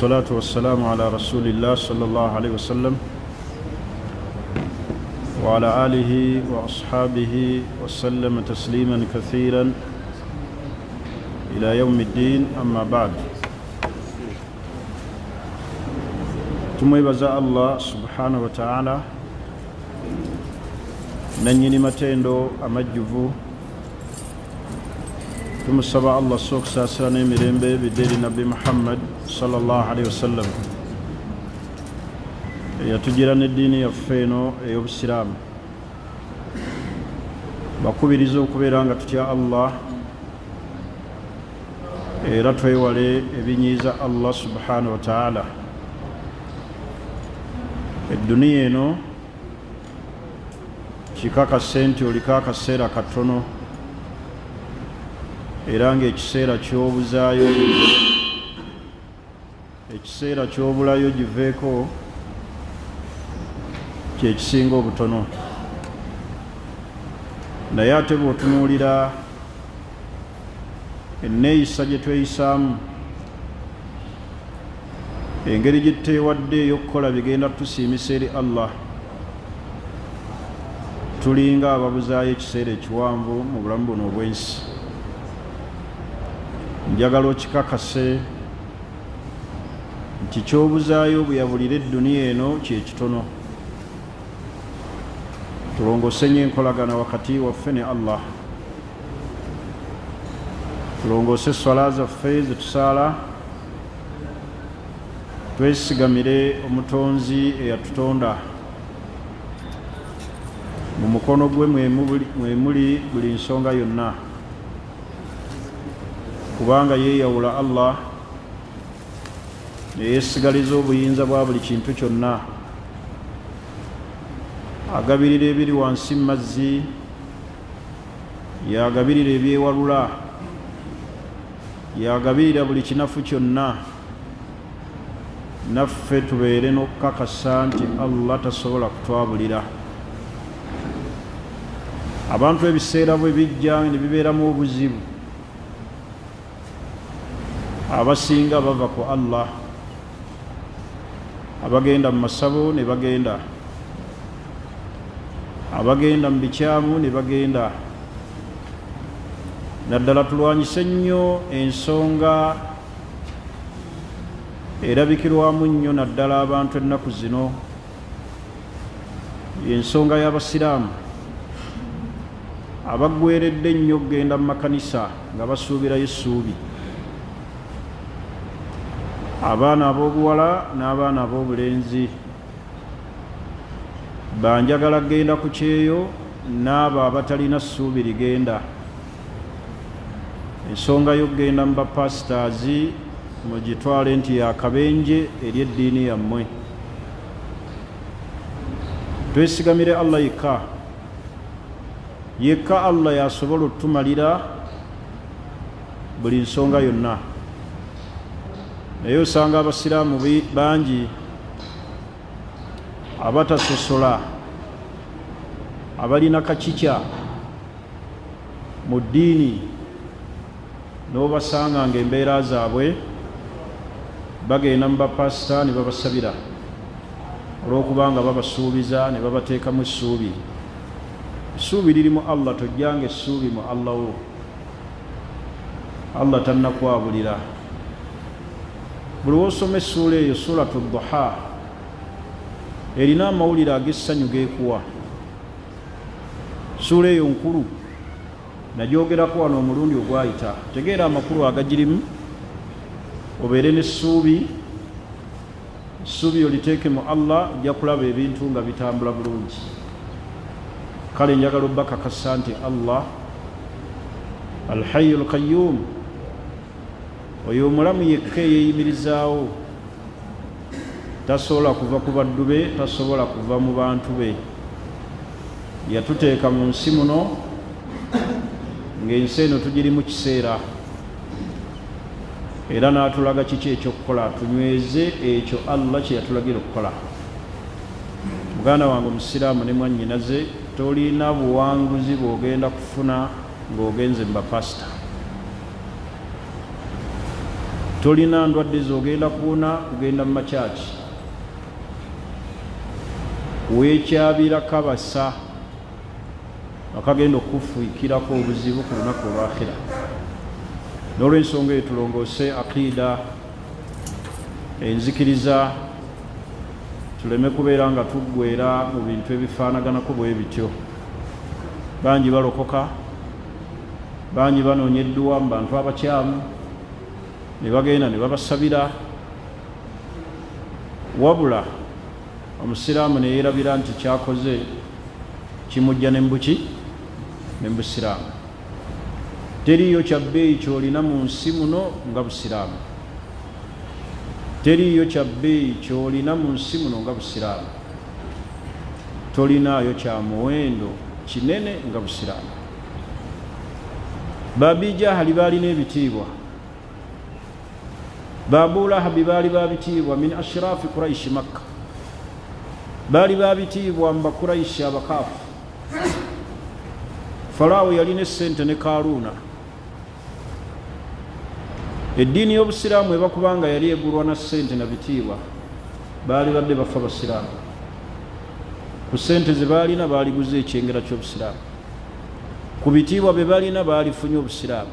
والصلاة والسلام على رسول الله صلى الله عليه وسلم وعلى آله وأصحابه وسلم تسليما كثيرا إلى يوم الدين. أما بعد، tumwebaza Allah subhanahu wa ta'ala nanyini matendo amajjuvu. Tumusaba Allah sokusaasira n'emirembe bideri Nabi Muhammad sallallahu alaihi wasallam eyatugira n'eddiini yaffe eno ey'obusiraamu. Bakubiriza okubeera nga tutya Allah era twewale ebinyiiza Allah subhanahu wa ta'ala. Edduniya eno kikakase nti oliko akaseera katono era ng'ekiseera ky'obuzaayo ekiseera ky'obulayo giveeko kyekisinga obutono. Naye ate bw'otunuulira enneeyisa gye tweyisaamu, engeri gye tuteewadde ey'okukola bigenda tusiimisa eri Allah, tulinga ababuzaayo ekiseera ekiwanvu mu bulamu buno obw'ensi. Njagala okikakase nti ky'obuzaayo buyabulira edduniya eno kyekitono. Tulongose nnyo enkolagana wakati waffe ne Allah, tulongose swala zaffe ze tusaala, twesigamire omutonzi eyatutonda. Mu mukono gwe mwe muli buli nsonga yonna, kubanga yeeyawula Allah ne yeesigaliza obuyinza bwa buli kintu kyonna. Agabirira ebiri wansi mu mazzi, yagabirira ebyewalula, yagabirira buli kinafu kyonna. Naffe tubeere n'okukakasa nti Allah tasobola kutwabulira. Abantu ebiseera bwe bijja ne bibeeramu obuzibu, abasinga bava ku Allah, abagenda mu masabo ne bagenda, abagenda mu bikyamu ne bagenda. Naddala tulwanyise nnyo ensonga erabikirwamu nnyo naddala abantu ennaku zino, ensonga y'abasiraamu abaggweredde ennyo okugenda mu makanisa nga basuubirayo essuubi. Abaana ab'obuwala n'abaana ab'obulenzi, banjagala genda ku kyeyo n'abo abatalina ssuubi ligenda. Ensonga y'okugenda mu bapasitaazi mugitwale nti yakabenje eri eddiini yammwe. Twesigamire Allah yekka. Yekka Allah yasobola otumalira buli nsonga yonna. Naye osanga abasiraamu bangi abatasosola, abalina kakikya mu ddiini, n'obasanga ng'embeera zaabwe bagenda mu bapasita ne babasabira olw'okubanga babasuubiza ne babateekamu essuubi. Essuubi liri mu Allah, tojjanga essuubi mu Allah wo. Allah tannakwabulira. Buli w'osoma essuula eyo, suratu Duha, erina amawulire ag'essanyu geekuwa. Ssuula eyo nkulu, nagyogerako wano omulundi ogwayita. Tegeera amakulu agagirimu, obeere n'essuubi, essuubi oliteeke mu Allah, ojja kulaba ebintu nga bitambula bulungi. Kale njagala obbakakasa nti Allah al-Hayyul Qayyum, oyo omulamu yekka eyeeyimirizaawo, tasobola kuva ku baddu be, tasobola kuva mu bantu be. Yatuteeka mu nsi muno, ng'ensi eno tugiri mu kiseera, era n'atulaga kiki ekyokukola, tunyweze ekyo Allah kye yatulagira okukola. Muganda wange omusiraamu ne mwannyinaze, tolina buwanguzi bw'ogenda kufuna ng'ogenze mu bapasita. tolina ndwadde zogenda kuwona kugenda mu makyaki weekyabira kabasa akagenda okufuikirako obuzibu ku lunaku olwakhira. N'olwensonga eyo tulongoose akiida, enzikiriza, tuleme kubeera nga tuggweera mu bintu ebifaanaganako bwe bityo. Bangi balokoka, bangi banoonyeddwa mu bantu abakyamu, ne bagenda ne babasabira, wabula omusiraamu ne yeerabira nti kyakoze kimujja nembuki nembusiraamu. Teriiyo kyabbeeyi kyolina mu nsi muno nga busiraamu. Teriiyo kyabbeeyi kyolina mu nsi muno nga busiraamu. Tolinaayo kya muwendo kinene nga busiraamu. Babijahali baalina ebitiibwa, Babulahabi baali babitiibwa min ashraafi Quraishi Makka, baali babitiibwa mu Bakuraishi abakaafu. Falaawo yalina essente ne Kaaruuna. Eddiini y'obusiraamu ebakubanga yali egulwa na ssente na bitiibwa, baali badde bafa basiraamu. Ku ssente ze baalina baaliguza ekyengera ky'obusiraamu, ku bitiibwa be baalina baalifunye obusiraamu.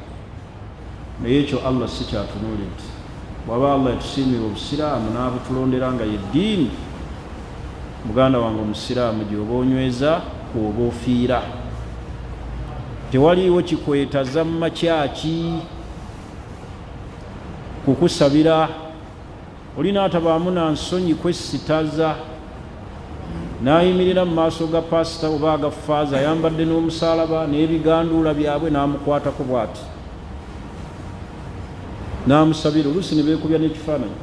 Naye ekyo Allah si kyatunuulira nti bw'aba Allah yatusiimira obusiraamu n'abutulondera nga ye ddiini, muganda wange omusiraamu gy'oba onyweza oba ofiira. Tewaliiwo kikwetaza mu makyaki kukusabira. Olina atabaamu na nsonyi kwesitaza, n'ayimirira mu maaso ga pasita oba aga faaza ayambadde n'omusaalaba n'ebiganduula byabwe n'amukwatako bw'ati, n'amusabira. Oluusi ne beekubya n'ekifaananyi.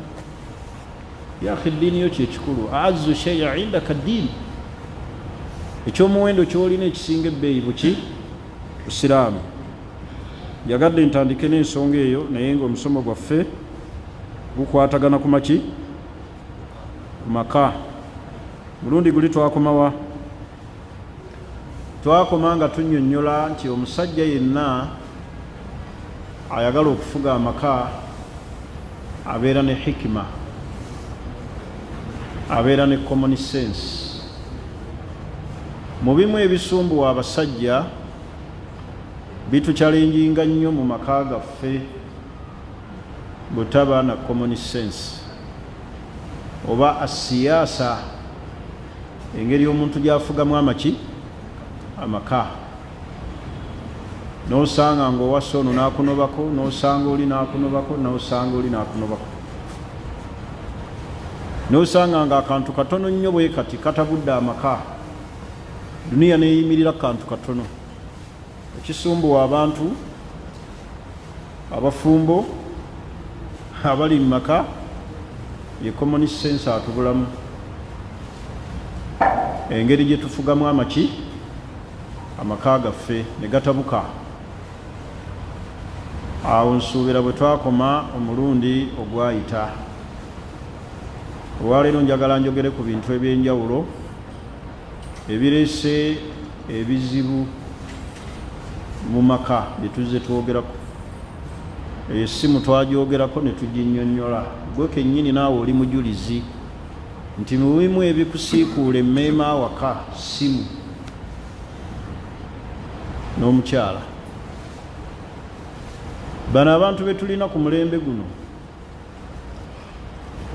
Yaakhi eddiini yo kyekikulu. Aazzu shay'a indaka ddiini. Ekyomuwendo kyolina ekisinga ebbeeyi buki? Busiraamu. Yagadde ntandike n'ensonga eyo, naye ng'omusomo gwaffe gukwatagana ku maki? Ku maka. Mulundi guli twakomawa? Twakoma nga tunnyonnyola nti omusajja yenna ayagala okufuga amaka abeera ne hikima, abeera ne common sense. Mu bimu ebisumbuwa abasajja bitukyalenjinga nnyo mu maka gaffe butaba na common sense oba asiyaasa, engeri omuntu gy'afugamu amaka. N'osanga ng'owassa ono n'akunobako, n'osanga oli n'akunobako, n'osanga oli n'akunobako, n'osanga ng'akantu katono nnyo bwe kati katabudde amaka, duniya neeyimirira kantu katono. Ekisumbuwa abantu abafumbo abali mu maka ye common sense atubulamu, engeri gye tufugamu amaka gaffe ne gatabuka. Awo nsuubira bwe twakoma omulundi ogwayita. Olwaleero njagala njogere ku bintu eby'enjawulo ebireese ebizibu mu maka bye tuzze twogerako. Essimu twagyogerako ne tuginnyonnyola. Gwe kennyini naawe oli mujulizi nti mu bimu ebikusiikuula emmeema awaka ssimu n'omukyala. Bano abantu be tulina ku mulembe guno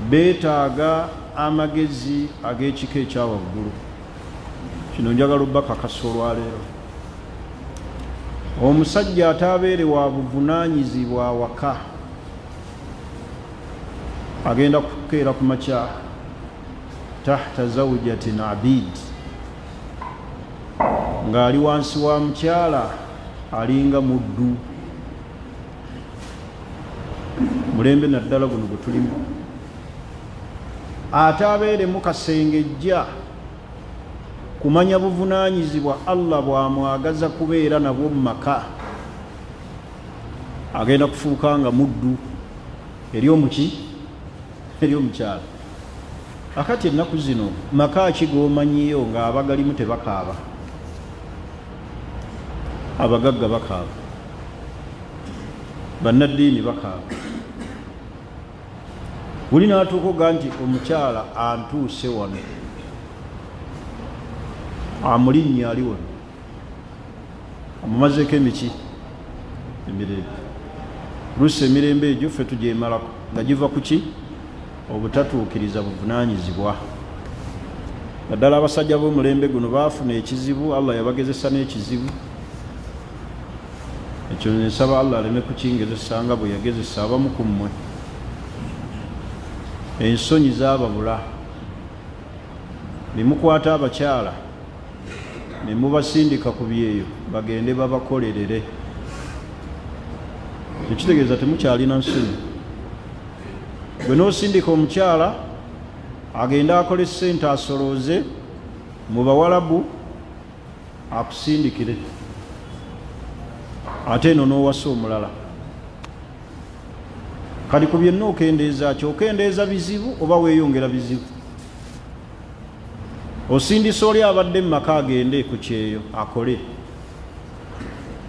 beetaaga amagezi ag'ekika ekya waggulu. Kino njagala obbakakasa olwaleero. Omusajja ataabeere wa buvunaanyizibwa awaka agenda kukeera ku makya tahta zawjatin abid, ng'ali wansi wa mukyala alinga muddu. Mulembe naddala guno gwe tulimu. Ataabeeremu kasengejja kumanya buvunaanyizibwa Allah bw'amwagaza kubeera nabwo mu maka, agenda kufuuka nga muddu eri omukyala. Akati ennaku zino maka ki g'omanyiyo ng'abagalimu tebakaaba? Abagagga bakaaba, bannaddiini bakaaba, buli n'atuuka nti omukyala antuuse wano amulinnya ali wano amumazeeko emiki emirembe. Luusi emirembe egyo ffe tugyemalako nga giva ku ki? Obutatuukiriza buvunaanyizibwa. Naddala abasajja b'omulembe guno baafuna ekizibu, Allah yabagezesa n'ekizibu ekyo. Nsaba Allah aleme kukingezesa nga bwe yagezesa abamu ku mmwe. Ensonyi zaababula, ne mukwata abakyala ne mubasindika ku byeyo bagende babakolerere. Ekitegeeza temukyalina nsonyi. Bwe n'osindika omukyala agenda akole ssente asolooze mu Bawalabu akusindikire, ate eno n'owasa omulala. Kali ku byenna okendeeza ki? Okendeeza bizibu oba weeyongera bizibu? Osindisa oli abadde mu maka agende ku kyeyo akole.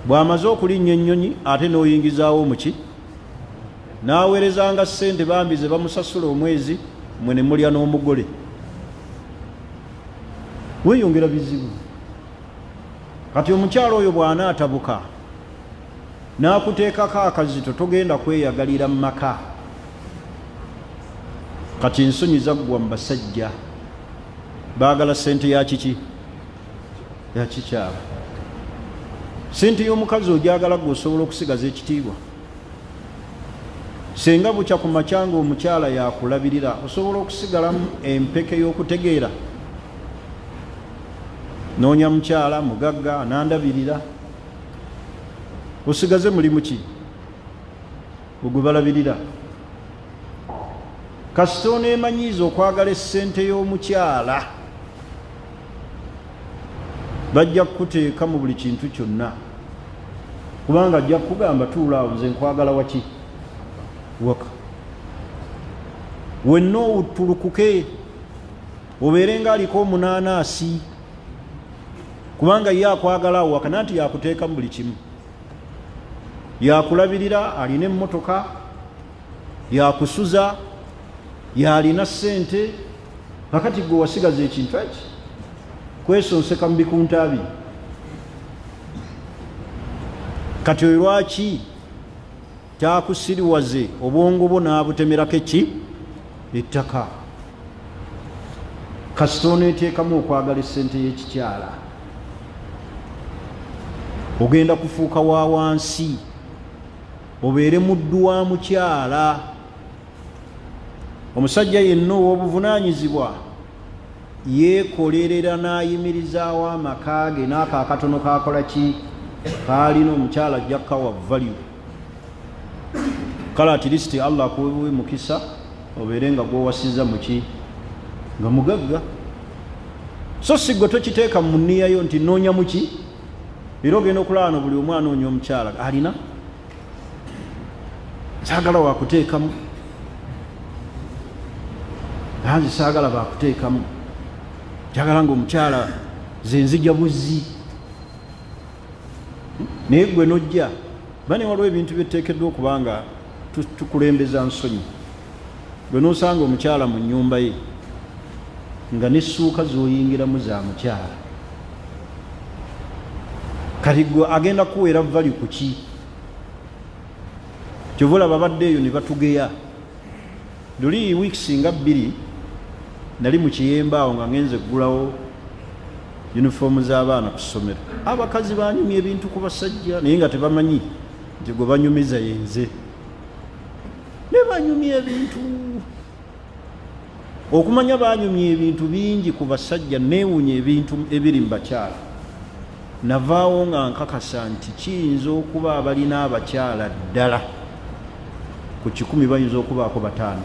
Bw'amaze okulinnya ennyonyi ate n'oyingizaawo muki? N'aweerezanga ssente bambi ze bamusasula omwezi, mwe ne mulya n'omugole. Weeyongera bizibu. Kati omukyala oyo bw'anaatabuka n'akuteekako akazito togenda kweyagalira mu maka. Kati ensonyi zaggwa mu basajja, baagala ssente ya kiki? Ya kikyala. Ssente y'omukazi ogyagala gwe osobola okusigaza ekitiibwa. Senga bukya ku makya ng'omukyala yakulabirira osobola okusigalamu empeke y'okutegeera. Noonya mukyala mugagga anandabirira, osigaze mulimu ki? Gwe balabirira. Kasita oneemanyiiza okwagala essente y'omukyala, bajja kukuteeka mu buli kintu kyonna, kubanga ajja kugamba tuulaawo nze nkwagala waki? Waka. Wenna otulukuke obeere ng'aliko omunaanaasi, kubanga ye akwagala awo waka, nanti yakuteeka mu buli kimu. Yakulabirira, alina emmotoka, yakusuza, yalina ssente, kakati gwe wasigaza ekintu eki kwesonseka mu bikunta abiri. Kati oyo lwaki kyakusiriwaze obwongo bwo n'abutemerako eki? Ettaka. Kasita oneeteekamu okwagala essente y'ekikyala, ogenda kufuuka wa wansi, obeere muddu wa mukyala. Omusajja yenna ow'obuvunaanyizibwa yeekolerera n'ayimirizaawo amaka ge, n'ako akatono kakola ki? Kaalina omukyala ajja kukawa value. Kale at least Allah akuwe mukisa obeere nga gw'owasiza muki? Nga mugagga. So si gwe tokiteeka mu nniyayo nti noonya muki? Era ogenda okulaba buli omu anoonya omukyala alina, saagala wakuteekamu, nanze saagala bakuteekamu, njagala ng'omukyala ze nzija buzzi. Naye gwe nojja bane waliwo ebintu byeteekeddwa okuba nga tukulembeza nsonyi. Gwe n'osanga omukyala mu nnyumba ye nga n'essuuka z'oyingiramu za mukyala, kati gwe agenda kuweera vali ku ki? Kyova olaba badde eyo ne batugeya. Luli wiiki nga 2 nali mu kiyemba awo nga ngenze ggulawo yunifoomu z'abaana ku ssomero. Abakazi banyumya ebintu ku basajja naye nga tebamanyi nti gwe banyumiza yenze. Ne banyumya ebintu, okumanya banyumya ebintu bingi ku basajja, neewunya ebintu ebiri mu bakyala. Navaawo nga nkakasa nti kiyinza okuba abalina abakyala ddala ku 100 bayinza okubaako 5,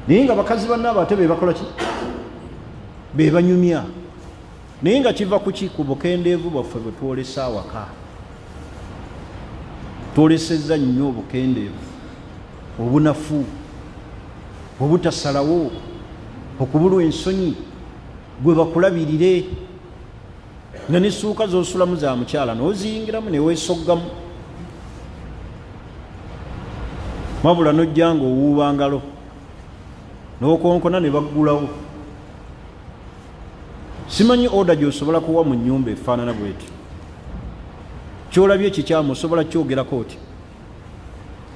naye nga bakazi bannaabo ate be bakola ki? Be banyumya. Naye nga kiva ku ki? Ku bukendeevu bwaffe bwe twolesa awaka. Twolesezza nnyo obukendeevu, obunafu, obutasalawo, okubulwa ensonyi, gwe bakulabirire, nga n'essuuka z'osulamu za mukyala n'oziyingiramu ne weesoggamu. Wabula n'ojja ng'owuuba ngalo n'okonkona ne baggulawo. Simanyi oda gy'osobola kuwa mu nnyumba efaanana bw'eti. Kyolabye ekikyamu osobola kyogerako oti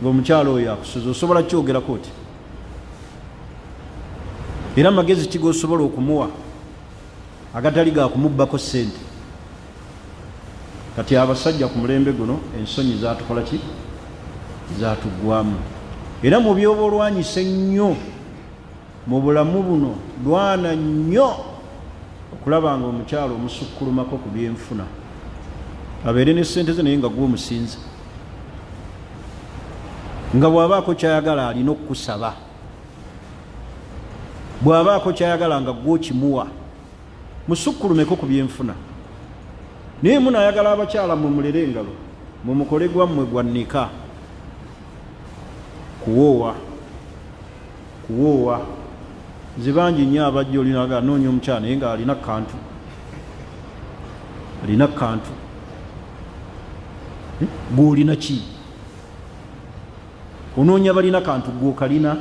ng'omukyalo oyo akusuza, osobola kyogerako oti. Era magezi ki g'osobola okumuwa agatali ga kumubbako ssente. Kati abasajja ku mulembe guno ensonyi zaatukola ki? Zaatuggwamu. Era mu byoba olwanyisa ennyo mu bulamu buno, lwana nnyo okulaba nga omukyalo omusukkulumako ku byenfuna, abeere ne ssente ze naye nga gw'omusinza, nga bw'abaako kyayagala alina okukusaba, bw'abaako kyayagala nga gw'okimuwa, musukkulumeko ku byenfuna. Naye munayagala abakyala mwe mulere engalo, mwe mukole gwammwe gwannika. Kuwoowa zibangi nnyo abajja olinaga anoonya omukyala naye nga alina kantu gw'olina ki? Onoonya balina kantu gw'okalina.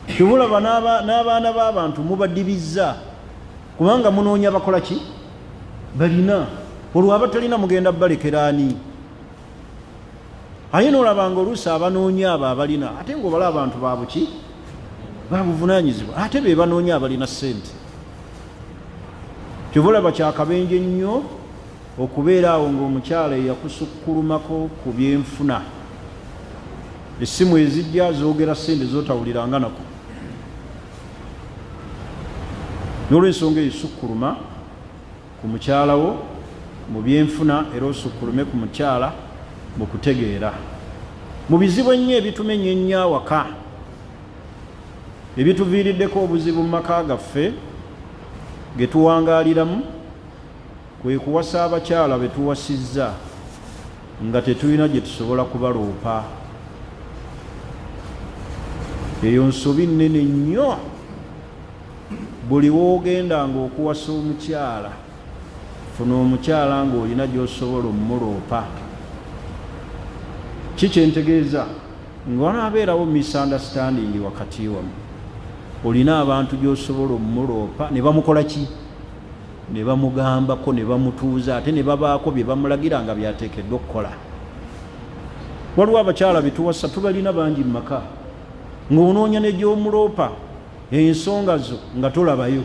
Tebulaba n'abaana b'abantu mubadibizza kubanga munoonya bakola ki? Balina. Olwo abatalina mugenda balekeraani. Aye n'olabanga oluusi abanoonya abo abalina ate ng'obala abantu baabuki? Babuvunaanyizibwa ate be banoonya abalina ssente. Kyobulaba kyakabenje nnyo okubeera awo ng'omukyala eyakusukkulumako ku byenfuna. Essimu ezijja zoogera ssente z'otawuliranga nako. N'olw'ensonga eyo sukkuluma ku mukyala wo mu byenfuna, era osukkulume ku mukyala mu kutegeera. Mu bizibu ennyo ebitumenya ennyo awaka, ebituviiriddeko obuzibu mu maka gaffe ge tuwangaaliramu, kwe kuwasa abakyala be tuwasizza nga tetulina gye tusobola kubaloopa. Eyo nsobi nnene nnyo. Buli w'ogendanga okuwasa omukyala, funa omukyala ng'olina gy'osobola omuloopa. Ki kyentegeeza? Ng'onaabeerawo misunderstanding wakati wamu, olina abantu gy'osobola omuloopa ne bamukola ki? Ne bamugambako, ne bamutuuza, ate ne babaako bye bamulagira nga byateekeddwa okukola. Waliwo abakyala betuwasa tubalina bangi mu maka, ng'onoonya ne gy'omuloopa ensonga zo nga tolabayo.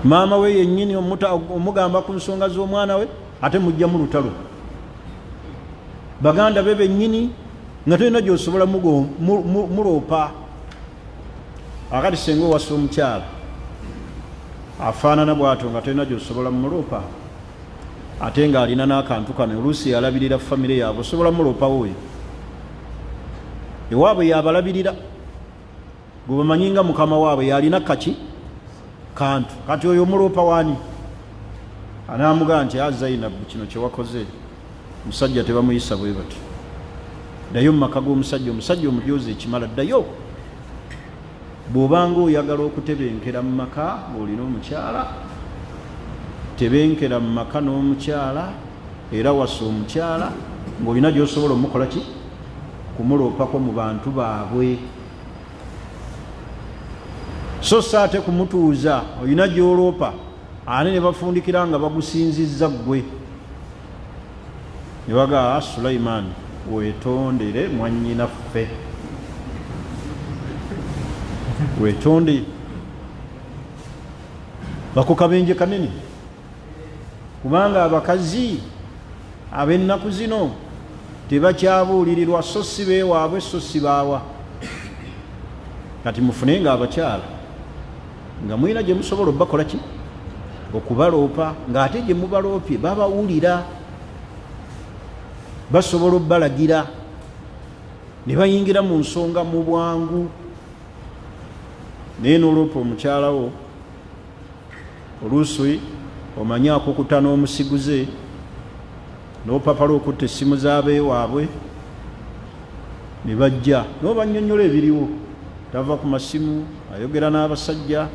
Maama we yennyini omugamba ku nsonga z'omwana we, ate mujja mu lutalo. Baganda be bennyini nga tolina gy'osobola muloopa. Akati senga owasa omukyala afaanana bw'atyo nga tolina gy'osobola muloopa, ate ng'alina n'akantu kano, oluusi yalabirira famire yaabwe, osobola muloopawo oyo. Ewaabwe yabalabirira, gwe bamanyi nga mukama waabwe yalina kaki? Kantu. Kati oyo omuloopa waani? Anaamugaa nti Zainabu, kino kye wakoze omusajja tebamuyisa bwe bati. Ddayo mu maka g'omusajja, omusajja omujoozi ekimala, ddayo. Bw'obanga oyagala okutebenkera mu maka ng'olina omukyala, tebenkera mu maka n'omukyala, era wasa omukyala ng'olina gy'osobola omukola ki? Kumuloopako mu bantu baabwe. So saate kumutuuza olina gy'oloopa, ane ne bafundikira nga bagusinzizza ggwe. Ne bagaa Sulaimaani, weetondere mwannyinaffe, weetonde. Bako kabenje kanene, kubanga abakazi ab'ennaku zino tebakyabuulirirwa, so si beewaabwe so si baawa. Kati mufunenga abakyala nga mulina gye musobola obbakola ki? Okubaloopa, ng'ate gye mubaloopye babawulira, basobola obbalagira, ne bayingira mu nsonga mu bwangu. Naye n'oloopa omukyala wo, oluusi omanyi akukuta n'omusiguze, n'opapala okutta essimu z'abeewaabwe, ne bajja n'obannyonnyola ebiriwo, tava ku masimu, ayogera n'abasajja,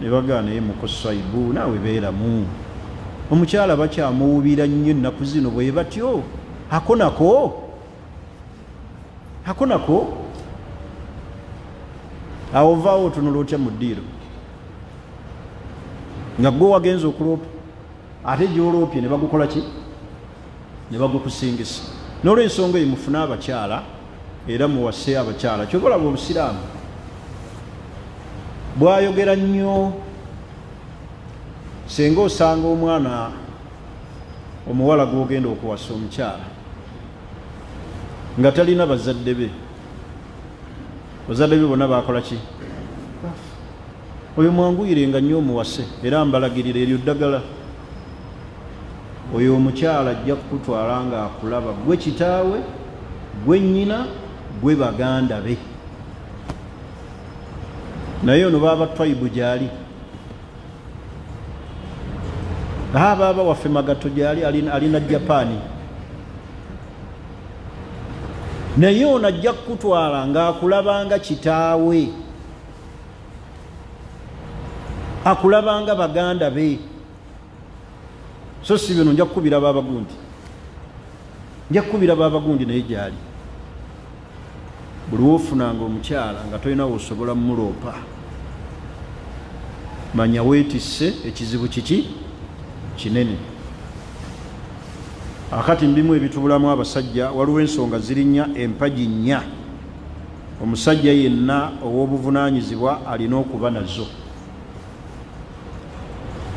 ne bagaa naye mukosaibu naawe beeramu. Omukyala bakyamuwubira nnyo ennaku zino bwe batyo, ako nako hakonako awo vaawo otunula otya mu ddiiro nga gwe wagenza okuloopa ate gyoloopye ne bagukola ki ne bagukusingisa n'olwensonga eyo mufune abakyala era muwase abakyala kyobalaba obusiraamu bwayogera nnyo senga osanga omwana omuwala gwogenda okuwasa omukyala nga talina bazadde be bazadde be bonna bakola ki oyo mwanguyirenga nnyo omuwase era mbalagirira eryo ddagala oyo omukyala ajja kukutwala nga akulaba gwe kitaawe gwe nnyina gwe baganda be naye ono baaba twayibu gyali baaba waffe magato gyali alina Japaani naye ono ajja kukutwala ng'akulabanga kitaawe akulabanga baganda be so si bino nja kukubira baabagundi naye gyali buli wofunanga omukyala nga tolina wosobola muloopa manya weetisse ekizibu kiki kinene akati mbimu ebitubulamu abasajja waliwo ensonga ziri nnya empagi nnya omusajja yenna ow'obuvunaanyizibwa alina okuba nazo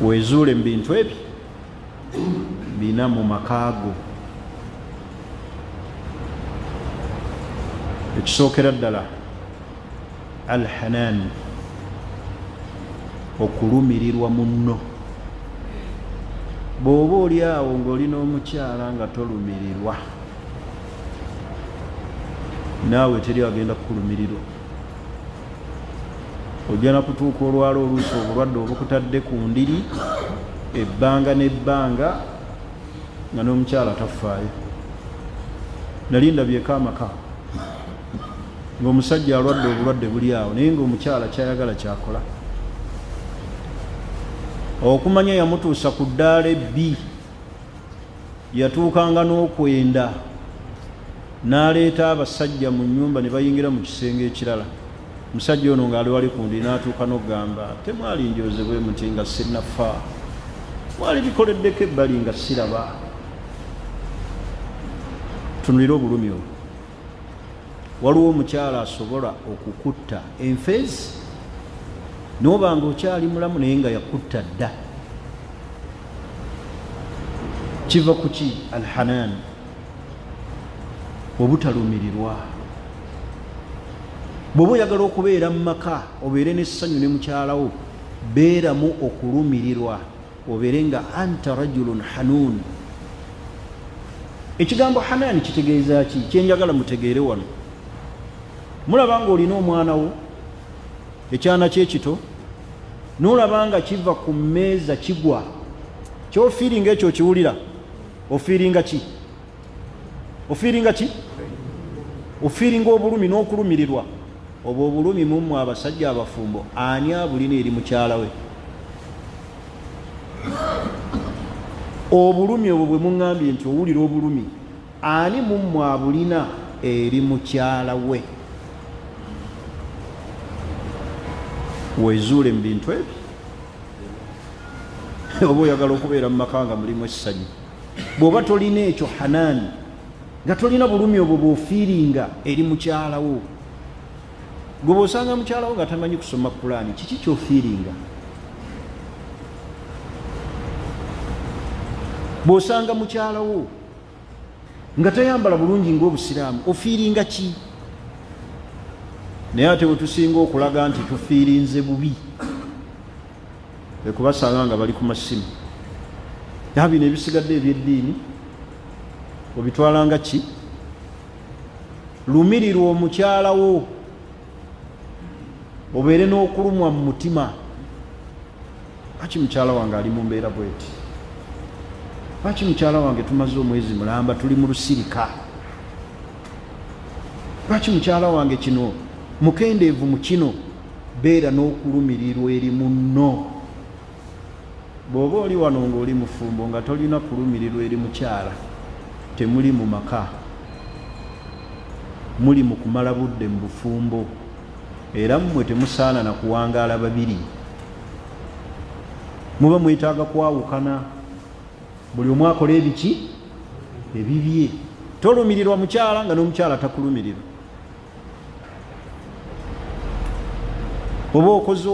weezuule mu bintu ebyo bina mu makaago ekisookera ddala alhanan okulumirirwa munno bw'oba oli awo ng'olina omukyala nga tolumirirwa naawe teri agenda kukulumirirwa ojja na kutuuka olwala oluusi obulwadde obukutadde ku ndiri ebbanga n'ebbanga nga n'omukyala tafaayo nali ndabyeko amaka ng'omusajja alwadde obulwadde buli awo naye ng'omukyala kyayagala kyakola okumanya yamutuusa ku ddaala ebbi yatuukanga n'okwenda n'aleeta abasajja mu nnyumba ne bayingira mu kisenge ekirala omusajja ono ng'ali wali ku ndiri n'atuuka n'okugamba temwali njoozebwe muti nga sinnafa mwali bikoleddeko ebbali nga siraba tunulira obulumi obwo waliwo omukyala asobola okukutta enfeezi noba nga okyali mulamu naye nga yakutta dda kiva ku ki alhanan obutalumirirwa bw'oba oyagala okubeera mu maka obeere n'essanyu ne mukyalawo beeramu okulumirirwa obeere nga anta rajulun hanuun ekigambo hanan kitegeeza ki kyenjagala mutegeere wano mulaba nga olina omwana wo ekyana kyekito n'olaba nga kiva ku mmeeza kigwa kyofiiringa ekyo kiwulira ofiiringa ki ofiiringa obulumi n'okulumirirwa obwo obulumi mummwe abasajja abafumbo ani abulina eri mukyala we obulumi obwo bwe muŋŋambye nti owulira obulumi ani mummwe abulina eri mukyala we weezuule mu bintu ebyo oba oyagala okubeera mu maka nga mulimu essanyu bw'oba tolina ekyo hanaani nga tolina bulumi obwo bw'ofiiringa eri mukyalawo gwe bw'osanga mukyalawo nga tamanyi kusoma kulaani kiki ky'ofiiringa bw'osanga mukyalawo nga tayambala bulungi ng'obusiraamu ofiiringa ki naye ate wetusinga okulaga nti tufiirinze bubi ekubasanga nga bali ku masimu naye bino ebisigadde ebyeddiini obitwalanga ki lumirirwa omukyalawo obeere n'okulumwa mu mutima lwaki mukyala wange ali mu mbeera bweti lwaki mukyala wange tumaze omwezi mulamba tuli mu lusirika lwaki mukyala wange kino mukendeevu mu kino beera n'okulumirirwa eri munno bw'oba oli wano ng'oli mufumbo nga tolina kulumirirwa eri mukyala temuli mu maka muli mu kumala budde mu bufumbo era mmwe temusaana na kuwangaala babiri, muba mwetaaga kwawukana, buli omu akola ebiki ebibye. Tolumirirwa mukyala nga n'omukyala takulumirira. Oba okoze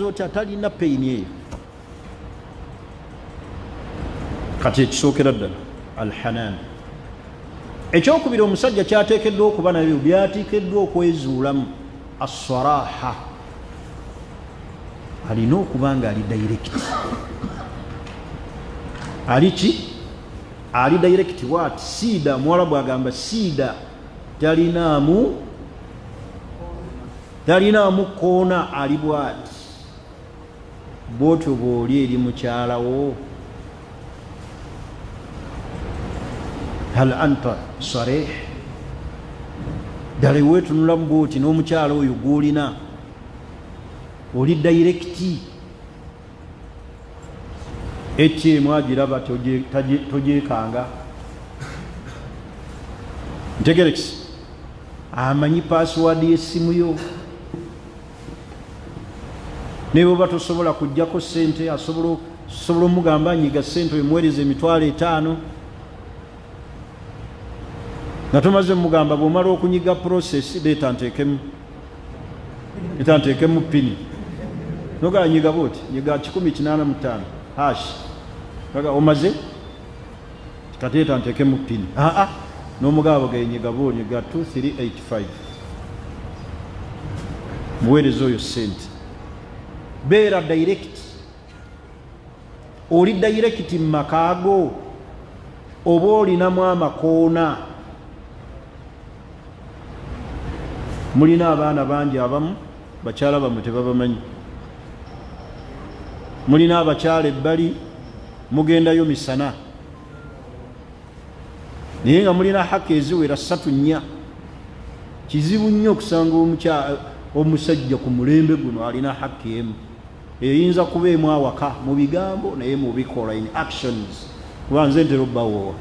otya talina peyini eyo. Kati ekisookera ddala alhanan. Ekyokubiri omusajja kyateekeddwa okuba nabyo byatiikeddwa okwezuulamu assaraha, alina okuba nga ali direct. Ali ki? Ali direct. What? Siida, Mwarabu agamba siida, talinaamu koona, ali bwati. Bwotyo bw'oli eri mukyalawo, hal anta sarih, ddala weetunula mu bwoti n'omukyala oyo gw'olina oli dairekiti. ATM agiraba togyekanga, ntegerekisi, amanyi password y'essimu yo, naye oba tosobola kujjako ssente, asobola omugamba anyiga ssente omuweereza $5,000 nga tomaze mugamba bw'omala okunyiga process leeta nteekemu pini, nogaa nyiga booti nyiga 185 hash, kaga omaze kateeta nteekemu pini, n'omugabo genyiga boonyiga 2385, muweereza oyo ssente. Beera direct. Oli direct mu makaago oba olinamu amakoona. Mulina abaana bangi abamu bakyala bamwe tebabamanyi, mulina abakyala ebbali mugendayo misana naye nga mulina haki eziwera 3-4. Kizibu nnyo okusanga omusajja ku mulembe guno alina haki emu, eyinza kuba emu awaka mu bigambo naye mu bikola, in actions. Kuba nze ntera obbawoowa,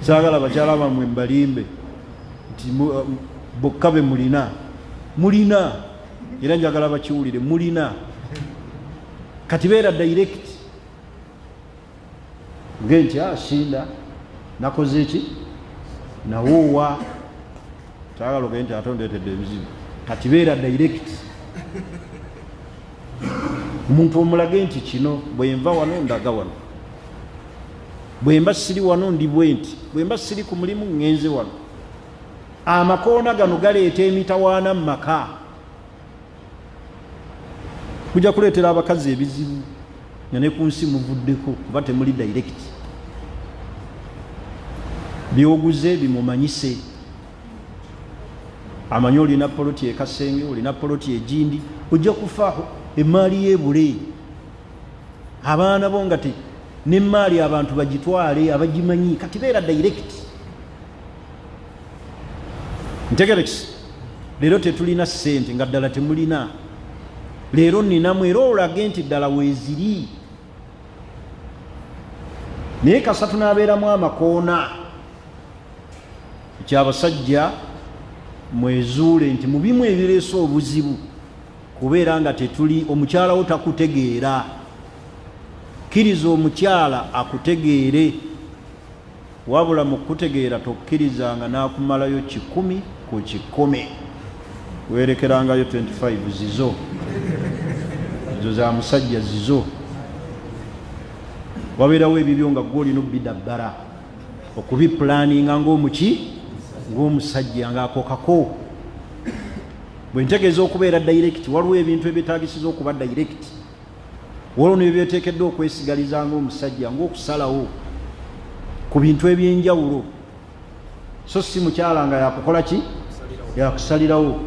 saagala bakyala bamwe mbalimbe nti bokka be mulina era njagala bakiwulire, mulina. Kati beera direct, nge nti sinda nakoze eki nawoowa, saagala oge nti ate ondeetedde ebizibu. Kati beera direct, omuntu omulage nti kino bwenva wano ndaga wano, bwemba siri wano ndi bwenti, bwemba siri ku mulimu ngenze wano. Amakoona gano galeeta emitawaana mu maka, kujja kuleetera abakazi ebizibu nga ne ku nsi muvuddeko kuba temuli direct. Byoguze bimumanyise, amanyi olina poloti ekasenge, olina poloti egindi, ojja kufaaho emaali y'ebule. Abaana bo nga n'emaali abantu bagitwale abagimanyi. Kati beera direct. Ntegerekisi, leero tetulina ssente nga ddala temulina. Leero ninamu era olage nti ddala weeziri. Naye kasatu n'abeeramu amakoona. Ekyabasajja mwezuule nti mu bimu ebireese obuzibu kubeera nga tetuli, omukyala wo takutegeera. Kkiriza omukyala akutegeere, wabula mu kutegeera tokkirizanga n'akumalayo 10 ku 10. Weerekerangayo 25 zizo za musajja zizo. Wabeerawo ebibyo nga gwe olina obbidabbala okubipulaninga ng'omusajja ng'akookako. Bwe ntegeeza okubeera direct, waliwo ebintu ebyetaagisiza okuba direct, waliwo n'ebyo byeteekeddwa okwesigaliza ng'omusajja, ng'okusalawo ku bintu ebyenjawulo, so si mukyala nga yakukola ki? Yakusalirawo.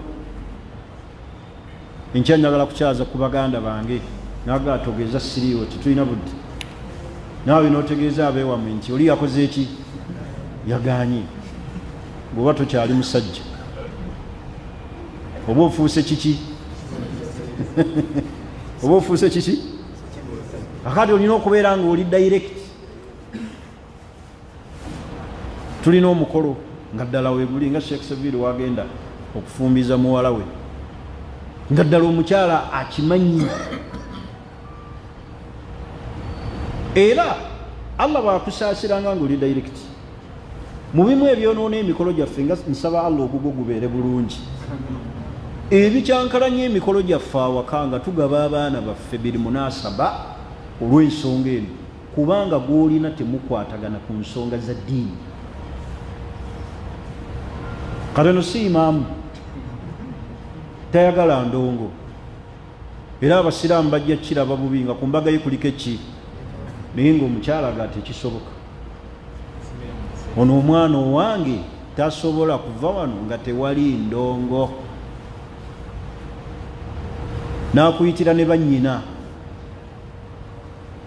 Enkya njagala kukyaza ku baganda bange naga atogeeza siriiwo tetulina budde, naawe n'otegeeza abeewamwe nti oli yakoze eki? Yagaanye. Bw'oba tokyali musajja oba ofuuse kiki? Oba ofuuse kiki? Akati olina okubeera nga oli direct. Tulina omukolo nga ddala weguli nga Sheikh Seville wagenda okufumbiza muwala we nga ddala omukyala akimanyi. Era Allah bwakusaasiranga ng'oli direct mu bimu ebyonoona emikolo gyaffe nga nsaba Allah ogugwo gubeere bulungi. Ebikyankalanya emikolo gyaffe awaka nga tugaba abaana baffe biri munasaba olw'ensonga eno, kubanga gw'olina temukwatagana ku nsonga za ddiini. Kale no si imaamu tayagala ndongo, era abasiraamu bajja kiraba bubi nga ku mbaga ye kuliko eki, naye ng'omukyala aga tekisoboka. Ono omwana owange tasobola kuva wano nga tewali ndongo. N'akuyitira ne bannyina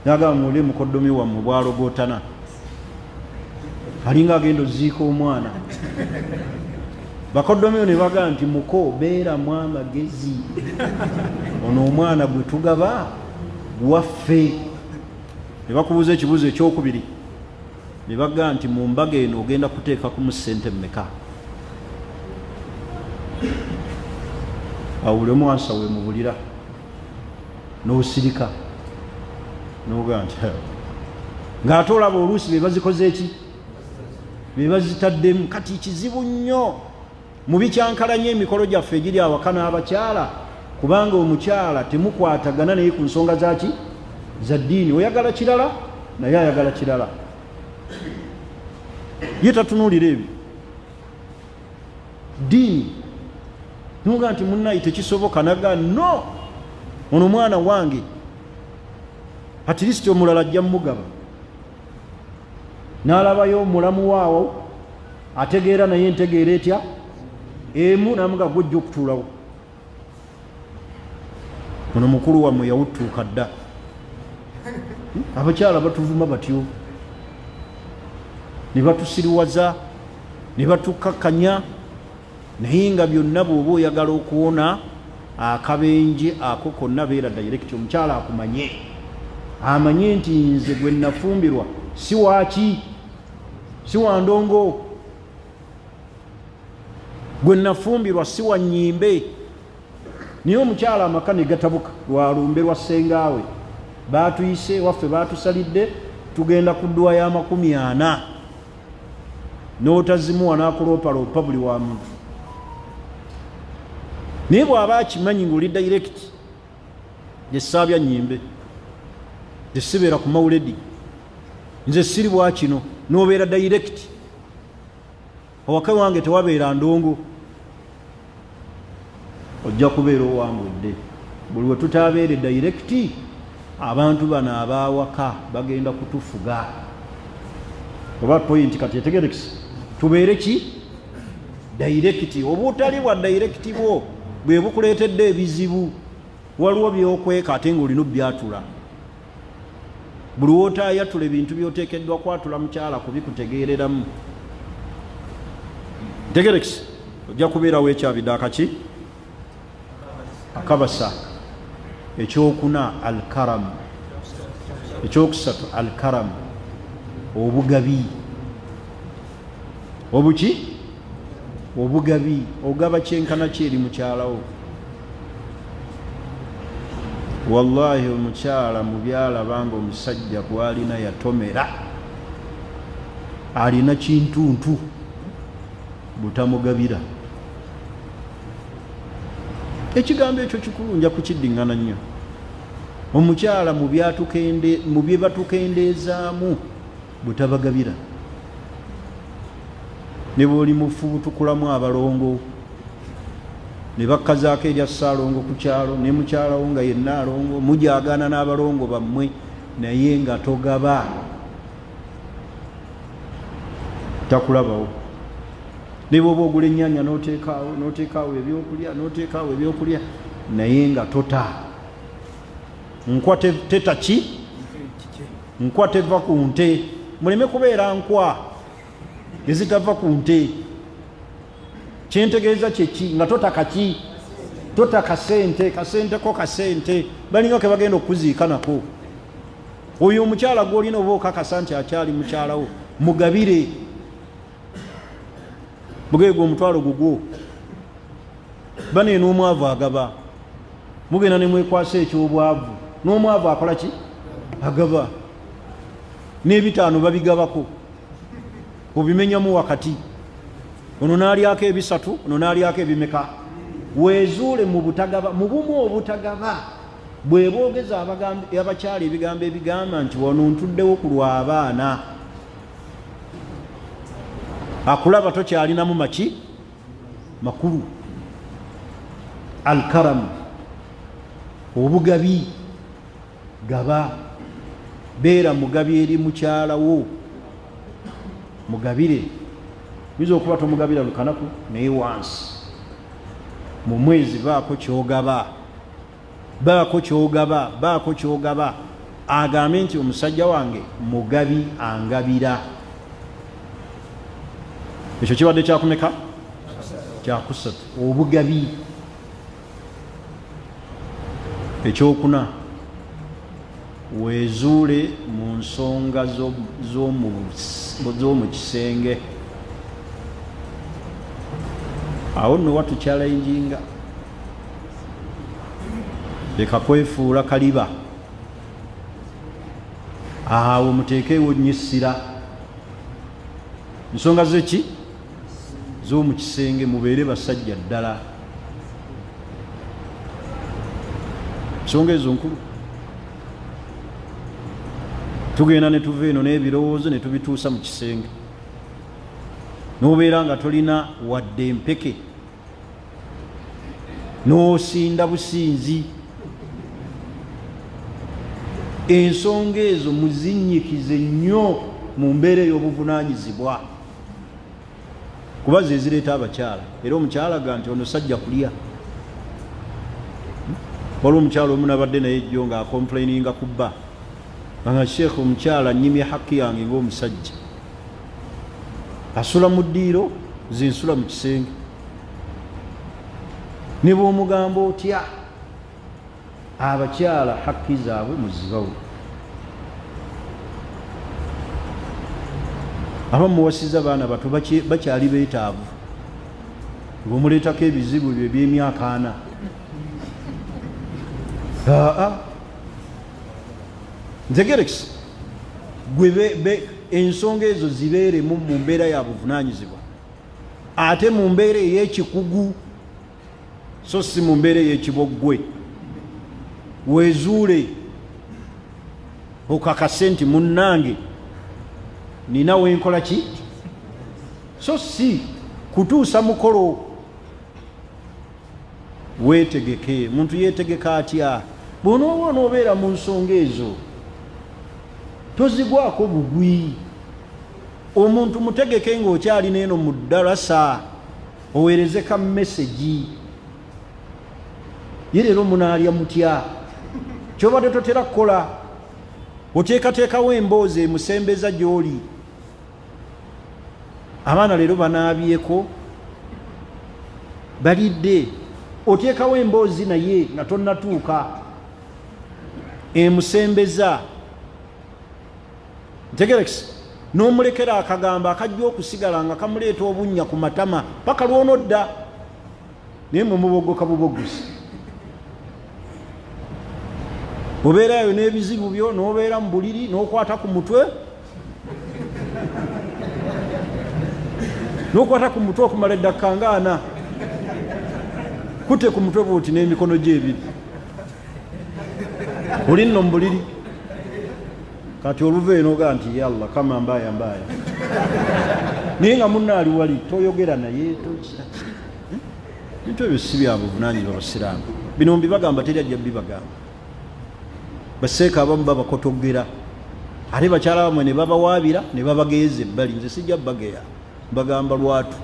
n'agamba muwule mukoddomi wammwe bw'alogootana alinga agenda oziika omwana. Bakoddomi ne bagamba nti muko beeramu amagezi, ono omwana gwe tugaba waffe. Ne bakubuuza ekibuuzo ekyokubiri, ne bagamba nti mu mbaga eno ogenda kuteekaku ssente mmeka? Awule mwansa we mubulira n'osirika n'ogamba nti ng'ate olaba oluusi be bazikoze eki, be bazitaddemu. Kati kizibu nnyo mu bikyankalanya emikolo gyaffe egiri awaka n'abakyala, kubanga omukyala temukwatagana naye ku nsonga zaki za ddiini. Oyagala kirala naye ayagala kirala, ye tatunuulira ebyo ddiini. Nuga nti munnayi tekisoboka, naga no, ono mwana wange at least omulala ajja mugaba. N'alabayo omulamu waawo ategeera naye entegeera etya emu, namuga gwojja okutuulawo. Ono mukulu wammwe yawuttuuka dda. Abakyala batuvuma batyo, ne batusiriwaza, ne batukakkanya, naye nga byonna bw'oba oyagala okuwona akabenje ako konna beera direct. Omukyala akumanye, amanye nti nze gwe nafumbirwa si waaki, si wa ndongo, gwe nafumbirwa si wa nnyimbe. Naye omukyala amaka ne gatabuka lwa lumbe lwa ssengaawe, baatuyise waffe baatusalidde tugenda ku ddwa ya 40 n'otazimuwa n'akuloopaloopa buli wa muntu. Naye bw'aba akimanyi ng'oli direct, gye saabya nnyimbe, gye sibeera ku mawuledi, nze siri bwa kino, n'obeera direct. Awaka wange tewabeera ndongo, ojja kubeera owangudde. Buli we tutaabeere direct, abantu bano abaawaka bagenda kutufuga. Oba point kati etegerekisi tubeere ki direct. Oba otali bwa direct bwo bwe bukuleetedde ebizibu, waliwo byokweka ate ng'olina obyatula. Buli wotaayatula ebintu by'oteekeddwa kwatula mukyala kubikutegeereramu. Tegerekisi ojja kubeerawo ekyabidde akaki akabasa. Ekyokuna alkaramu, ekyokusatu alkaramu, obugabi. Obuki? Obugabi. Ogaba kyenkana ki eri mukyalawo. Wallahi omukyala mu byalabanga omusajja gw'alina yatomera, alina kintuntu butamugabira. Ekigambo ekyo kikulu, nja kukiddiŋŋana nnyo. Omukyala mu bye batukendeezaamu butabagabira. Ne bw'oli mufu butukulamu abalongo, ne bakkazaako erya ssaalongo ku kyalo, ne mukyalawo nga yenna alongo, mujaagaana n'abalongo bammwe naye nga togaba, takulabawo. Ne bw'oba ogula ennyaanya n'oteekaawo ebyokulya naye nga tota. Nkwa teta ki? Nkwa teva ku nte. Muleme kubeera nkwa ezitava ku nte. Kyentegeeza kyeki nga totaka ki? Totaka sente. Kasenteko kasente balinga ke bagenda okuziika nako. Oyo omukyala gw'olina oba okakasa nti akyali mukyalawo, mugabire. bugego omutwalo gugwo bane n'omwavu agaba mugenda ne mwekwasa ekyobwavu n'omwavu akola ki agaba n'ebitaano babigabako obimenyamu wakati ono n'alyako ebisatu ono n'alyako ebimeka weezuule mu butagaba mu bumu obutagaba bwe boogeza abakyala ebigambo ebigamba nti wano ntuddewo ku lw'abaana akulaba tokyalinamu maki makulu alkaramu obugabi gaba beera mugabi eri mukyalawo mugabire biza okuba tomugabira lukanaku naye wansi mu mwezi baako kyogaba agambe nti omusajja wange mugabi angabira ekyo kibadde kyakumeka kyakusatu obugabi ekyokuna weezuule mu nsonga z'omu kisenge awo nno watukyalainjinga leka kwefuula kaliba awo muteekewo nnyisira nsonga zeki z'omu kisenge mubeere basajja ddala nsonga ezo nkulu tugenda ne tuva eno n'ebirowoozo ne tubituusa mu kisenge n'obeera nga tolina wadde empeke n'osinda businzi ensonga ezo muzinyikize nnyo mu mbeera ey'obuvunaanyizibwa kuba ze zireeta abakyala era omukyala ga nti ono sajja kulya waliwo omukyala omu nabadde naye ejjo nga akomplaininga ku bba nga sheekh omukyala nnimye hakki yange ng'omusajja asula mu ddiiro zinsula mu kisenge ne bw'omugamba otya abakyala hakki zaabwe muzibawo abamu muwasiza baana bato bakyali beetaavu ng'omuleetako ebizibu byo eby'emyaka 4 ntegerekisi gwe ensonga ezo zibeeremu mu mbeera ya buvunaanyizibwa ate mu mbeera ey'ekikugu so si mu mbeera ey'ekiboggwe weezuule okakase nti munnange nina wenkola ki so si kutuusa mukolo weetegeke muntu yeetegeka atya bw'onooba n'obeera mu nsonga ezo tozigwako bugwi omuntu mutegeke ng'okyalina eno mu ddalasa oweereze ka mesegi ye leero munaalya mutya kyobadde totera kukola oteekateekawo emboozi emusembeza gy'oli abaana leero banaabyeko balidde oteekawo emboozi naye nga tonnatuuka emusembeza ntegerekisi n'omulekera akagamba akajja okusigala nga kamuleeta obunnya ku matama paka lw'onodda naye mumubogoka bubogusi obeerayo n'ebizibu byo n'obeera mu buliri n'okwata ku mutwe okumala eddakika nga 4 kutte ku mutwe buuti n'emikono gy'ebiri oli nno mu buliri kati oluva eno ga nti yalla kama mbaya naye nga munna ali wali toyogera naye bintu ebyo si bya buvunaanyizibwa basiraamu bino mbibagamba teri ajja bibagamba baseeka abamu babakotogera ate bakyala bamwe ne babawaabira ne babageeza ebbali nze sijja bageya bagamba lwatu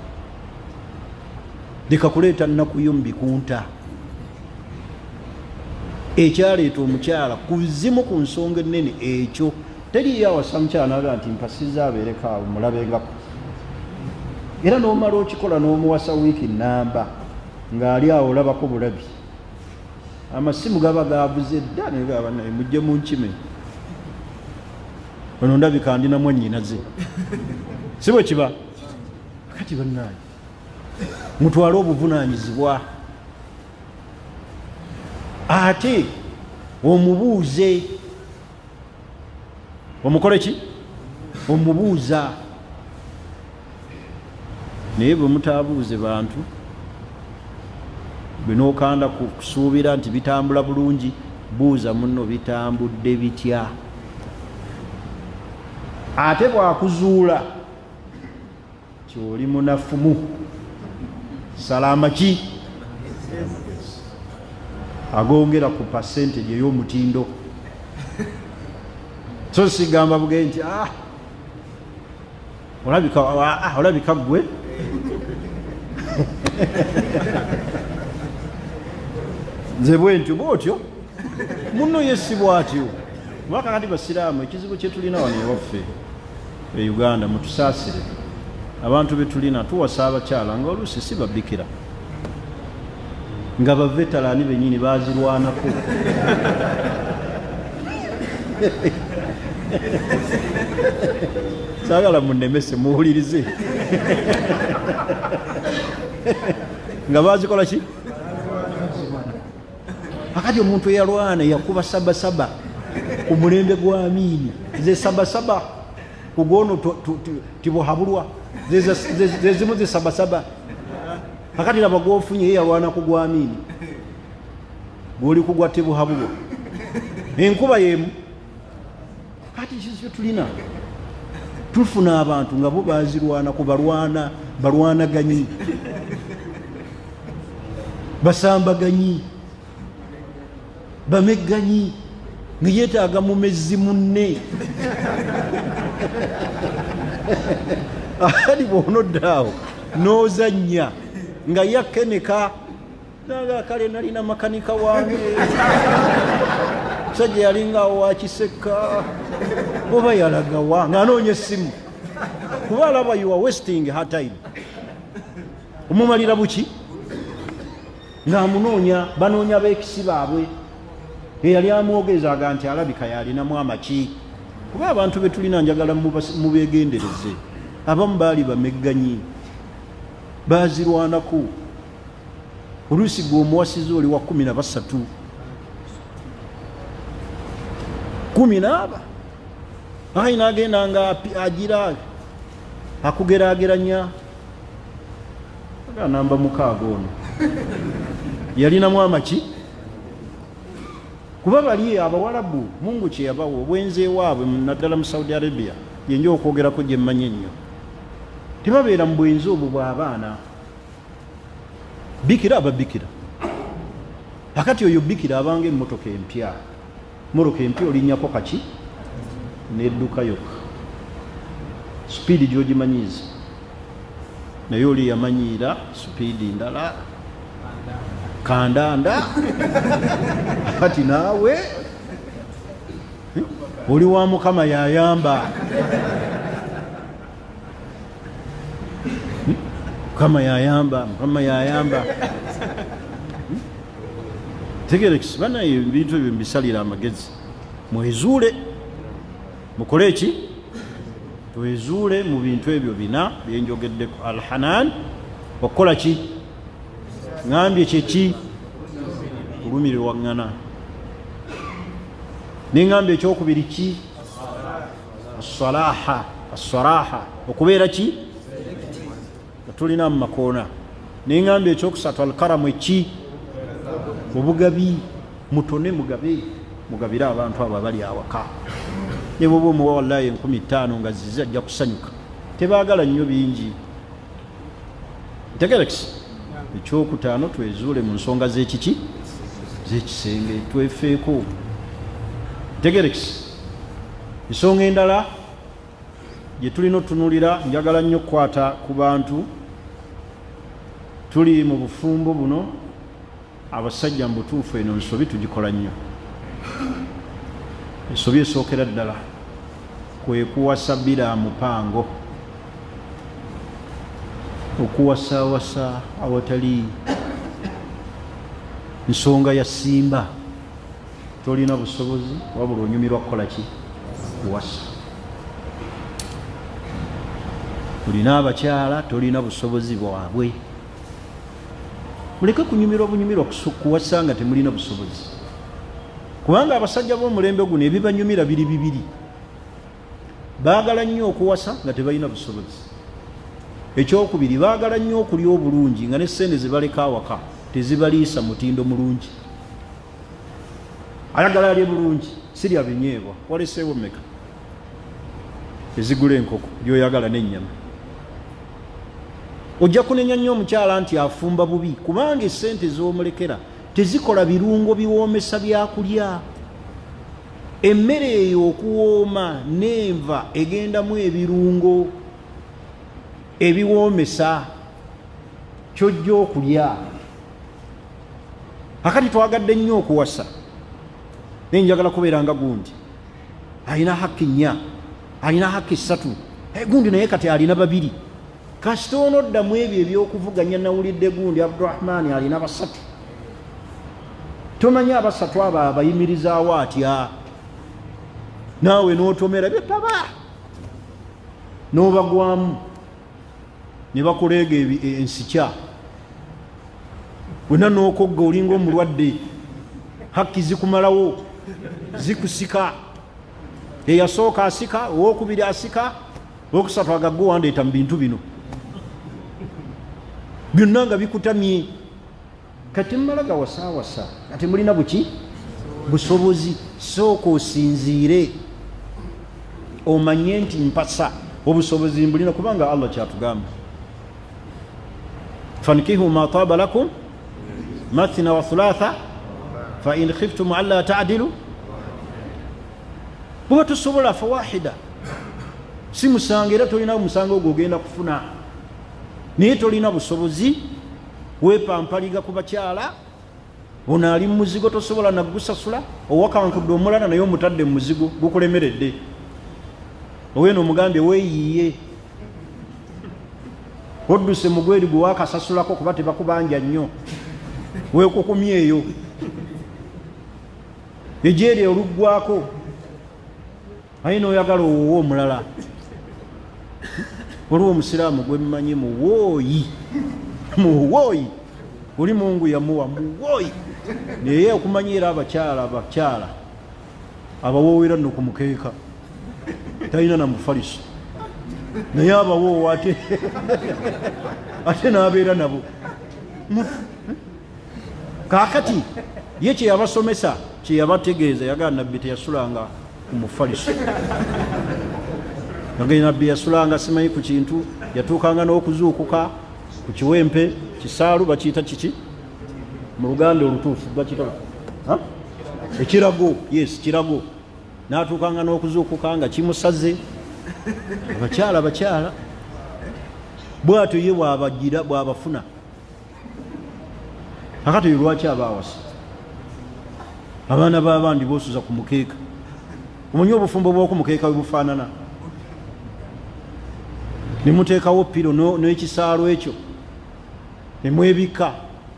leka kuleeta nnaku yo mubikunta ekyaleeta omukyala kuzimu ku nsonga ennene ekyo teriyo awasa mukyala naga nti mpasiza abeereka awo mulabengako era n'omala okikola n'omuwasa wiiki nnamba ng'ali awo olabako bulabi amasimu gaba gavuze dda negaba naye mujje mu nkime ono ndabika ndinamu nnyinaze si bwe kiba kati bannaayi mutwale obuvunaanyizibwa ate omubuuze omukole ki omubuuza naye bwe mutaabuuze bantu binookanda kusuubira nti bitambula bulungi buuza muno bitambudde bitya ate bwakuzuula kyoli munafumu salama ki agongera ku percentage ey'omutindo so sigamba buge nti olabika gwe nze bwentyo bwotyo muno yesibwa atyo kubaka kati basiraamu ekizibu kyetulina wano ewaffe e Uganda mutusaasire abantu betulina tuwasa abakyala nga oluusi si babikira nga baveterani benyini bazirwanako saagala munnemese muwulirize nga bazikola ki akati omuntu eyalwana yakuba sabasaba ku mulembe gwa Amiini ze sabasaba kugono tibuhabulwa ze zimu ze sabasaba akati laba gwofunye yalwana ku gwa Amiini gwoli kugwa tibuhabulwa enkuba yemu kati kizyo tulina tufuna abantu nga bo bazirwana ku balwanaganyi basambaganyi bamegganyi ngiyetaaga mumezi munne ali bwonodaawo nozanya nga yakeneka naga kale nalina makanika wange sajja yalingawo wakiseka oba yalagawa nga anoonya essimu kuba alaba you are wasting her time omumalira buki ng'amunoonya banoonya beekisi baabwe eyali amwogezaga nti alabika yalinamu amaki kuba abantu betulina njagala mubeegendereze abamu baali bamegganyi bazirwanako oluusi gwe omuwasiza oli wa 13 14 ayi nagenda nga agira akugerageranya aga namba 6 ono yalinamu amaki kuba bali abawalabu Mungu kye yabawo obwenze waabwe naddala mu Saudi Arabia yenjo okwogerako gye mmanyi ennyo tebabeera mu bwenzi obwo bw'abaana bikira ababikira akati oyo bikira abanga emmotoka empya moroka empya olinnyako kaki nedduka yokka supiidi gyogimanyiiza naye oli yamanyiira supiidi ndala kandanda kati naawe oli wa Mukama yayamba Mukama yayamba tegerekisi bana ebintu ebyo mbisalira amagezi mwezuule mukole ki twezuule mu bintu ebyo bina byenjogeddeko alhanan okukola ki ngambye kyeki kulumirirwa ŋŋana neŋŋambye ekyokubiri ki assalaha okubeera ki tulina mu makoona neŋŋambye ekyokusatu alkaramu eki obugabi mutone mugabire abantu abo abali awaka ne bwoba omuwa wallahi 15 nga zize ajja kusanyuka tebaagala nnyo bingi tegerekisi ekyokutaano twezuule mu nsonga z'ekiki z'ekisenge twefeeko tegerekisi ensonga endala gye tulina otunulira njagala nnyo okukwata ku bantu tuli mu bufumbo buno abasajja mu butuufu eno ensobi tugikola nnyo ensobi esookera ddala kwe kuwasa bbira mupango okuwasaawasa awatali nsonga ya simba tolina busobozi wabula onyumirwa kukola ki kuwasa olina abakyala tolina busobozi bwabwe muleke kunyumirwa bunyumirwa kuwasa nga temulina busobozi, kubanga abasajja b'omulembe guno ebibanyumira biri bibiri. Baagala nnyo okuwasa nga tebalina busobozi. Ekyokubiri, baagala nnyo okulya obulungi nga n'essente zibaleka awaka tezibaliisa mutindo mulungi. Ayagala alye bulungi, sirya binyeebwa. Waleseewo mmeka ezigula enkoko byoyagala n'ennyama? Ojja kunenya nnyo omukyala nti afumba bubi, kubanga essente z'omulekera tezikola birungo biwoomesa byakulya. Emmere eyo okuwooma n'enva egendamu ebirungo ebiwoomesa kyojja okulya. Akati twagadde nnyo okuwasa, naye njagala kubeera nga gundi alina haki 4, alina haki 3, gundi naye kati alina 2. Kasita onoddamu ebyo ebyokuvuganya, nawulidde gundi Abdurahmani alina 3. Tomanyi aba 3 abo abayimirizaawo atya, naawe n'otomera byetaba n'obagwamu ne bakuleega ensikya, wena n'okogga olinga omulwadde, hakki zikumalawo, zikusika. Eyasooka asika, owokubiri asika, owokusatu agagga wandeeta mu bintu bino byonna nga bikutamye. Kati mmala gawasaawasa kati mulina buki busobozi. Sooka osinziire omanye nti mpasa obusobozi mbulina, kubanga Allah kyatugamba, fankihu ma taaba lakum mathna wa thulatha fa in khiftum alla ta'dilu. Bwe tusobola fawahida, si musango, era tolina omusango ogwo ogenda kufuna, naye tolina busobozi. Weepampaliga ku bakyala, ono ali mu muzigo tosobola nagusasula, owakankudde omulala naye omutadde mu muzigo gukulemeredde, oweno omugambye weeyiiye, odduse mugweri gwe waakasasulako kuba tebakubanja nnyo, weekukumye eyo, ejeeri oluggwako, aye n'oyagala owowo omulala. Waliwo omusiraamu gwe mmanyi muwooyi, muwooyi, oli Mungu yamuwa muwooyi, naye okumanyiira abakyala abawoowera nno ku mukeeka, talina na mufaliso, naye abawoowa ate n'abeera nabo. Kaakati ye kyeyabasomesa, kyeyabategeeza, yagaa nabbi teyasulanga ku mufaliso, yagaa nabbi yasulanga simanyi ku kintu, yatuukanga n'okuzuukuka ku kiwempe, kisaalu bakiyita kiki mu Luganda olutuufu, bakiyita ekirago. Yes, kirago. N'atuukanga n'okuzuukuka nga kimusaze. Abakyala bw'atyo ye bw'abagira, bw'abafuna. Akati lwaki abaawasa abaana b'abandi boosuza ku mukeeka? Omanyi obufumbo bw'oku mukeeka bwe bufaanana? Ne muteekawo piro n'ekisaalu ekyo, ne mwebika,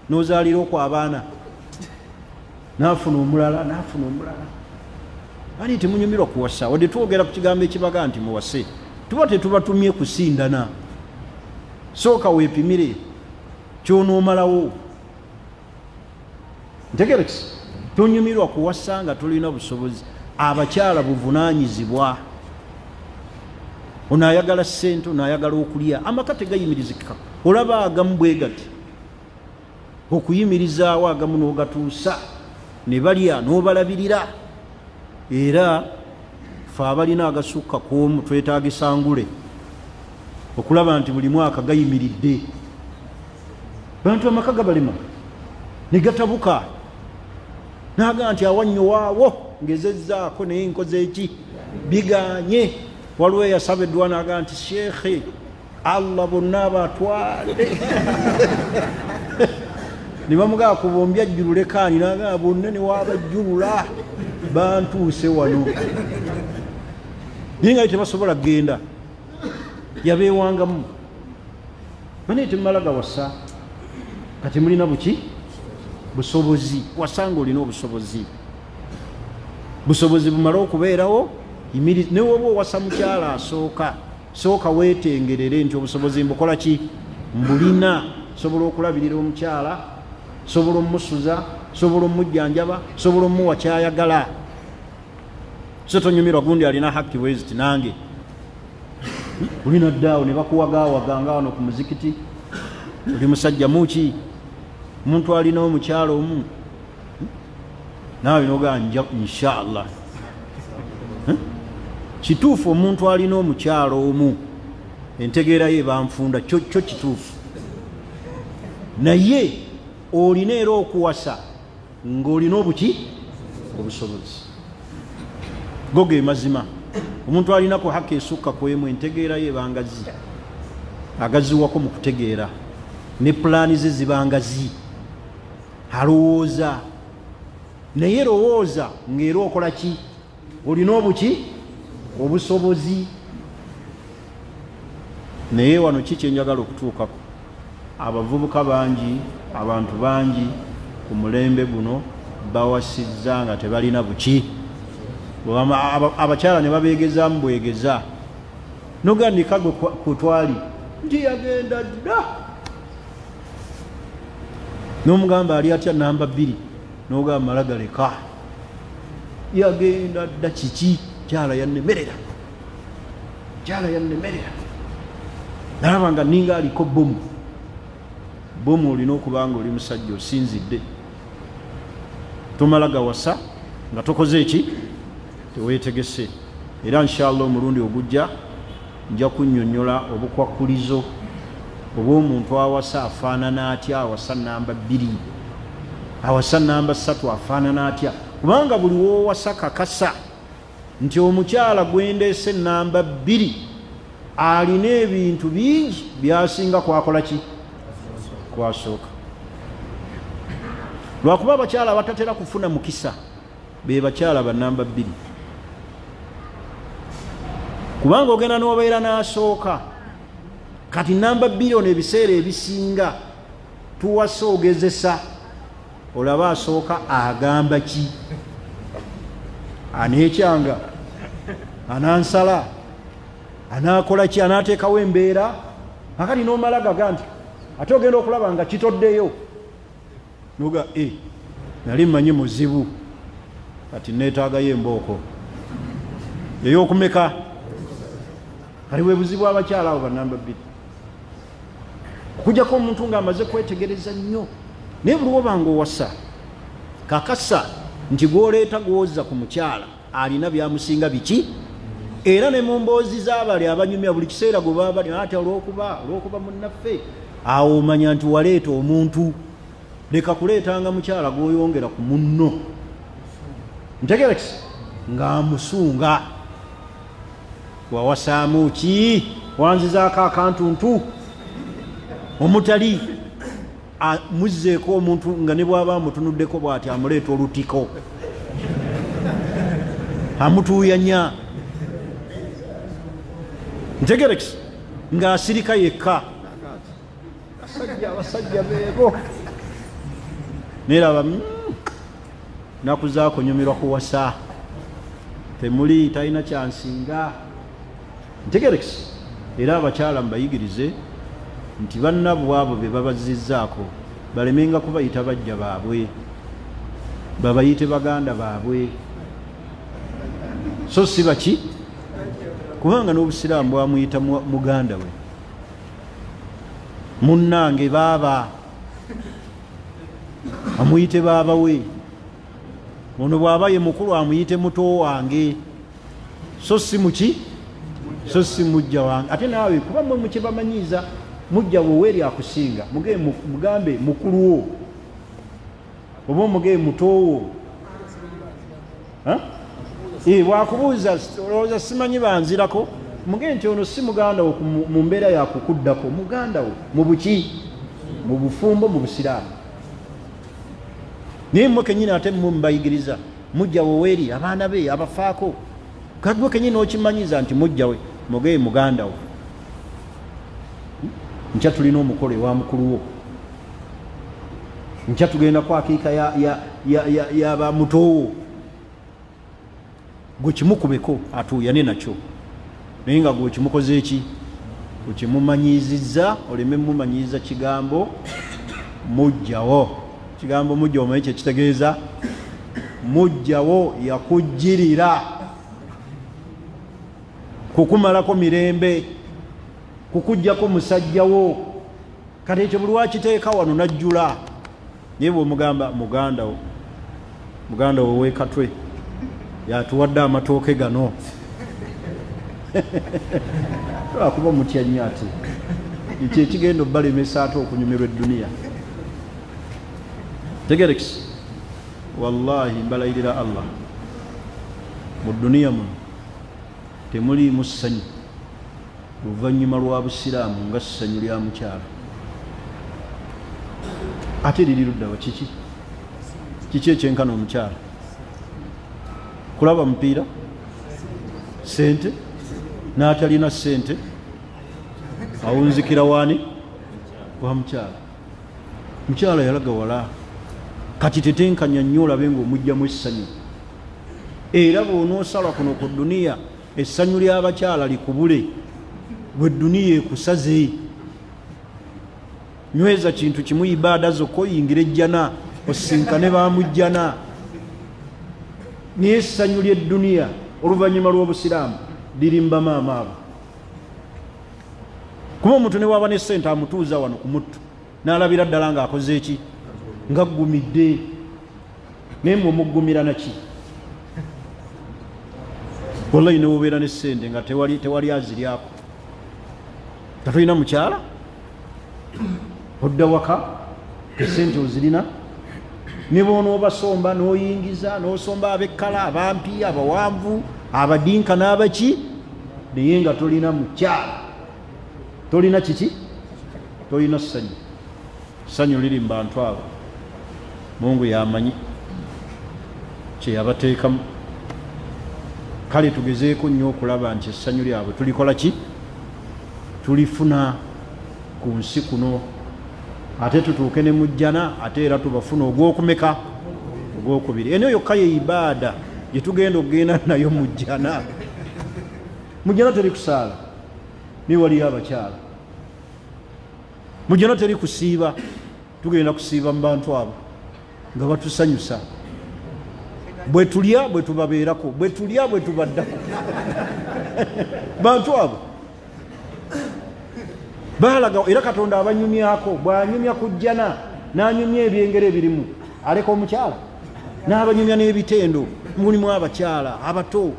n'ozaalira okwo abaana, n'afuna omulala. Ani temunyumirwa kuwasa, wadde twogera ku kigambo ekibaga nti muwase, tuba tetubatumye kusindana. Sooka weepimire kyonoomalawo. Ntegerekisi, tonyumirwa kuwasa nga tulina busobozi. Abakyala buvunaanyizibwa. Ono ayagala ssente, ono ayagala okulya, amaka tegayimirizika. Olaba agamu bwe gati, okuyimirizaawo agamu n'ogatuusa, ne balya n'obalabirira. Era fe abalina agasukka k'omu twetaagisa ngule okulaba nti buli mwaka gayimiridde. Bantu amaka gabalema ne gatabuka, naga nti awannyo waawo ngezezzaako naye nkoze eki, biganye. Waliwo eyasaba eddwa naga nti sheekhe, Allah bonna abatwale. Ne bamugaa kubombya ajjulule kaani, naga bonna ne waabajjulula bantuuse wano, naye nga tebasobola kgenda, yabeewangamu. Bane temumala gawasa, kati mulina buki busobozi. Wasanga olina obusobozi, busobozi bumala okubeerawo. Ne woba owasa mukyala asooka, sooka weetengerere nti obusobozi mbukola ki, mbulina. Sobola okulabirira omukyala sobola omusuza, sobola omujjanjaba, sobola omuwa kyayagala. So tonyumirwa gundi alina haki bweziti nange ulina ddaawo ne bakuwagaawaganga wano ku muzikiti oli musajja muki omuntu alina omukyalo omu naawe noganja inshallah. Kituufu omuntu alina omukyalo omu entegeera ye banfunda kyo kituufu, naye olina era okuwasa ng'olina obusobozi. Go ge mazima. Omuntu alinako haki esukka ku emu entegeera ye bangazi, agaziwako mu kutegeera ne pulaani ze zibangazi, alowooza naye lowooza ng'era okola ki, olina obusobozi. Naye wano ki kyenjagala okutuukako, abavubuka bangi, abantu bangi ku mulembe guno bawasizza nga tebalina buki. Abakyala ne babeegezaamu bwegeza nogandika gwe kutwali nti yagenda dda, n'omugamba ali atya namba 2 n'ogamba malagaleka yagenda dda. Kiki? kyala yannemerera, nalaba nga ninga aliko bomu. Olina okuba nga oli musajja osinzidde, tomala gawasa nga tokoze eki, teweetegese. Era inshallah omulundi ogujja nja kunnyonnyola obukwakulizo obw'omuntu awasa afaanana atya, awasa namba 2, awasa namba 3 afaanana atya. Kubanga buli woowasa kakasa nti omukyala gwendeese namba 2 alina ebintu bingi byasinga kwakola ki, kwasooka. Lwakuba abakyala batatera kufuna mukisa be bakyala ba namba 2, kubanga ogenda n'obeera n'asooka. Kati namba 2 ono ebiseera ebisinga tuwasa ogezesa, olaba asooka agamba ki, aneekyanga, anansala, anaakola ki, anaateekawo embeera. Akati n'omala gaga nti ate ogenda okulaba nga kitoddeyo noga nali mmanyi muzibu, kati neetaagayo embooko ey'okumeka. Kali bwe buzibu abakyala abo banamba 2, okujjako omuntu ng'amaze kwetegereza nnyo. Naye buli woba ng'owasa kakasa nti gw'oleeta gwoza ku mukyala alina byamusinga biki. Era ne mu mboozi z'abali abanyumya buli kiseera gwe baba bali ati olw'okuba munnaffe, awo omanya nti waleeta omuntu. Leka kuleetanga mukyala gw'oyongera ku munno, ntegerekisi ng'amusunga. Wawasaamu ki, wanzizaako akantuntu omutali muzzeeko omuntu nga ne bw'aba amutunuddeko bw'ati amuleeta olutiko, amutuuyanya, ntegerekisi ng'asirika yekka. Abasajja beebo neraba nakuzaako nyumirwa kuwasa, temuli talina kyansinga, ntegerekisi. Era abakyala mbayigirize nti bannabwe abo be babazizzaako balemenga kubayita bajja baabwe, babayite baganda baabwe, so si baki, kubanga n'obusiraamu bwamuyita muganda we, munnange baaba, amuyite baaba we. Ono bw'aba ye mukulu amuyite muto wange, so si muki, so si mujja wange. Ate naawe kuba mwe mukye bamanyiiza mujja wo weeri akusinga, mugambe mukulu wo oba omuge muto wo. Bwakubuuza olowooza simanyi banzirako, muge nti ono si muganda wo mu mbeera yakukuddako, muganda wo mu buki, mu bufumbo, mu busiraamu. Naye mmwe kennyini ate mmwe mubayigiriza mujja wo weeri abaana be abafaako, kagwe kennyini okimanyiza nti mujja we muge muganda wo. Nkya tulina omukolo ewa mukulu wo, nkya tugenda kwakiika yaba muto wo, gwe kimukubeko atuuyane nakyo, naye nga gwe kimukoze eki, okimumanyiizizza, oleme mumumanyiiza kigambo mujjawo. kigambo mujja omanyi kye kitegeeza mujjawo yakujjirira kukumalako mirembe kukujjako musajjawo kati ekyo buli wakiteeka wano najjula naye bwomugamba muganda wo wekatwe yatuwadde amatooke gano lwakuba mutya nnyo ate ekyo ekigenda obbalemesa ate okunyumirwa edduniya tegerekisi wallahi mbalayirira Allah mu dduniya muno temuliimu ssanyu luvannyuma lwa busiraamu nga ssanyu lya mukyala ate liri luddawa kiki ekyenkana omukyala kulaba mupiira sente n'atalina sente awunzikira waani wa mukyala yalaga wala kati tetenkanya nnyo olabe ng'omugjamu essanyu era bw'onoosala kuno ku dduniya essanyu ly'abakyala likubule bwe dduniya ekusaze nyweza kintu kimu ibaada zokka oyingira ejjana osinkane bamujjana naye essanyu ly'edduniya oluvannyuma lw'obusiraamu lirimba maama abo kuba omuntu ne waba ne ssente amutuuza wano ku muttu n'alabira ddala ng'akoze eki ngaggumidde naye mwe muggumira naki wallahi ne wobeera ne ssente nga tewali aziryako nga tolina mukyala odda waka esente ozirina ne bonoobasomba n'oyingiza n'osomba ab'ekkala abampi abawanvu abadinka n'abaki naye nga tolina mukyala tolina kiki tolina ssanyu ssanyu liri mu bantu abo Mungu yamanyi kye yabateekamu kale tugezeeko nnyo okulaba nti essanyu lyabwe tulikola ki tulifuna ku nsi kuno ate tutuuke ne mujjana ate era tubafuna ogwokumeka ogwokubiri eno yokka ye ibaada gye tugenda okugenda nayo mujjana teri kusaala ni waliyo abakyala mujjana teri kusiiba tugenda kusiiba mu bantu abo nga batusanyusa bwe tulya bwe tubabeerako bwe tulya bwe tubaddako bantu abo baalaga era Katonda abanyumyako bw'anyumya ku jjana n'anyumya ebyengero ebirimu aleka omukyala n'abanyumya n'ebitendo mulimu abakyala abato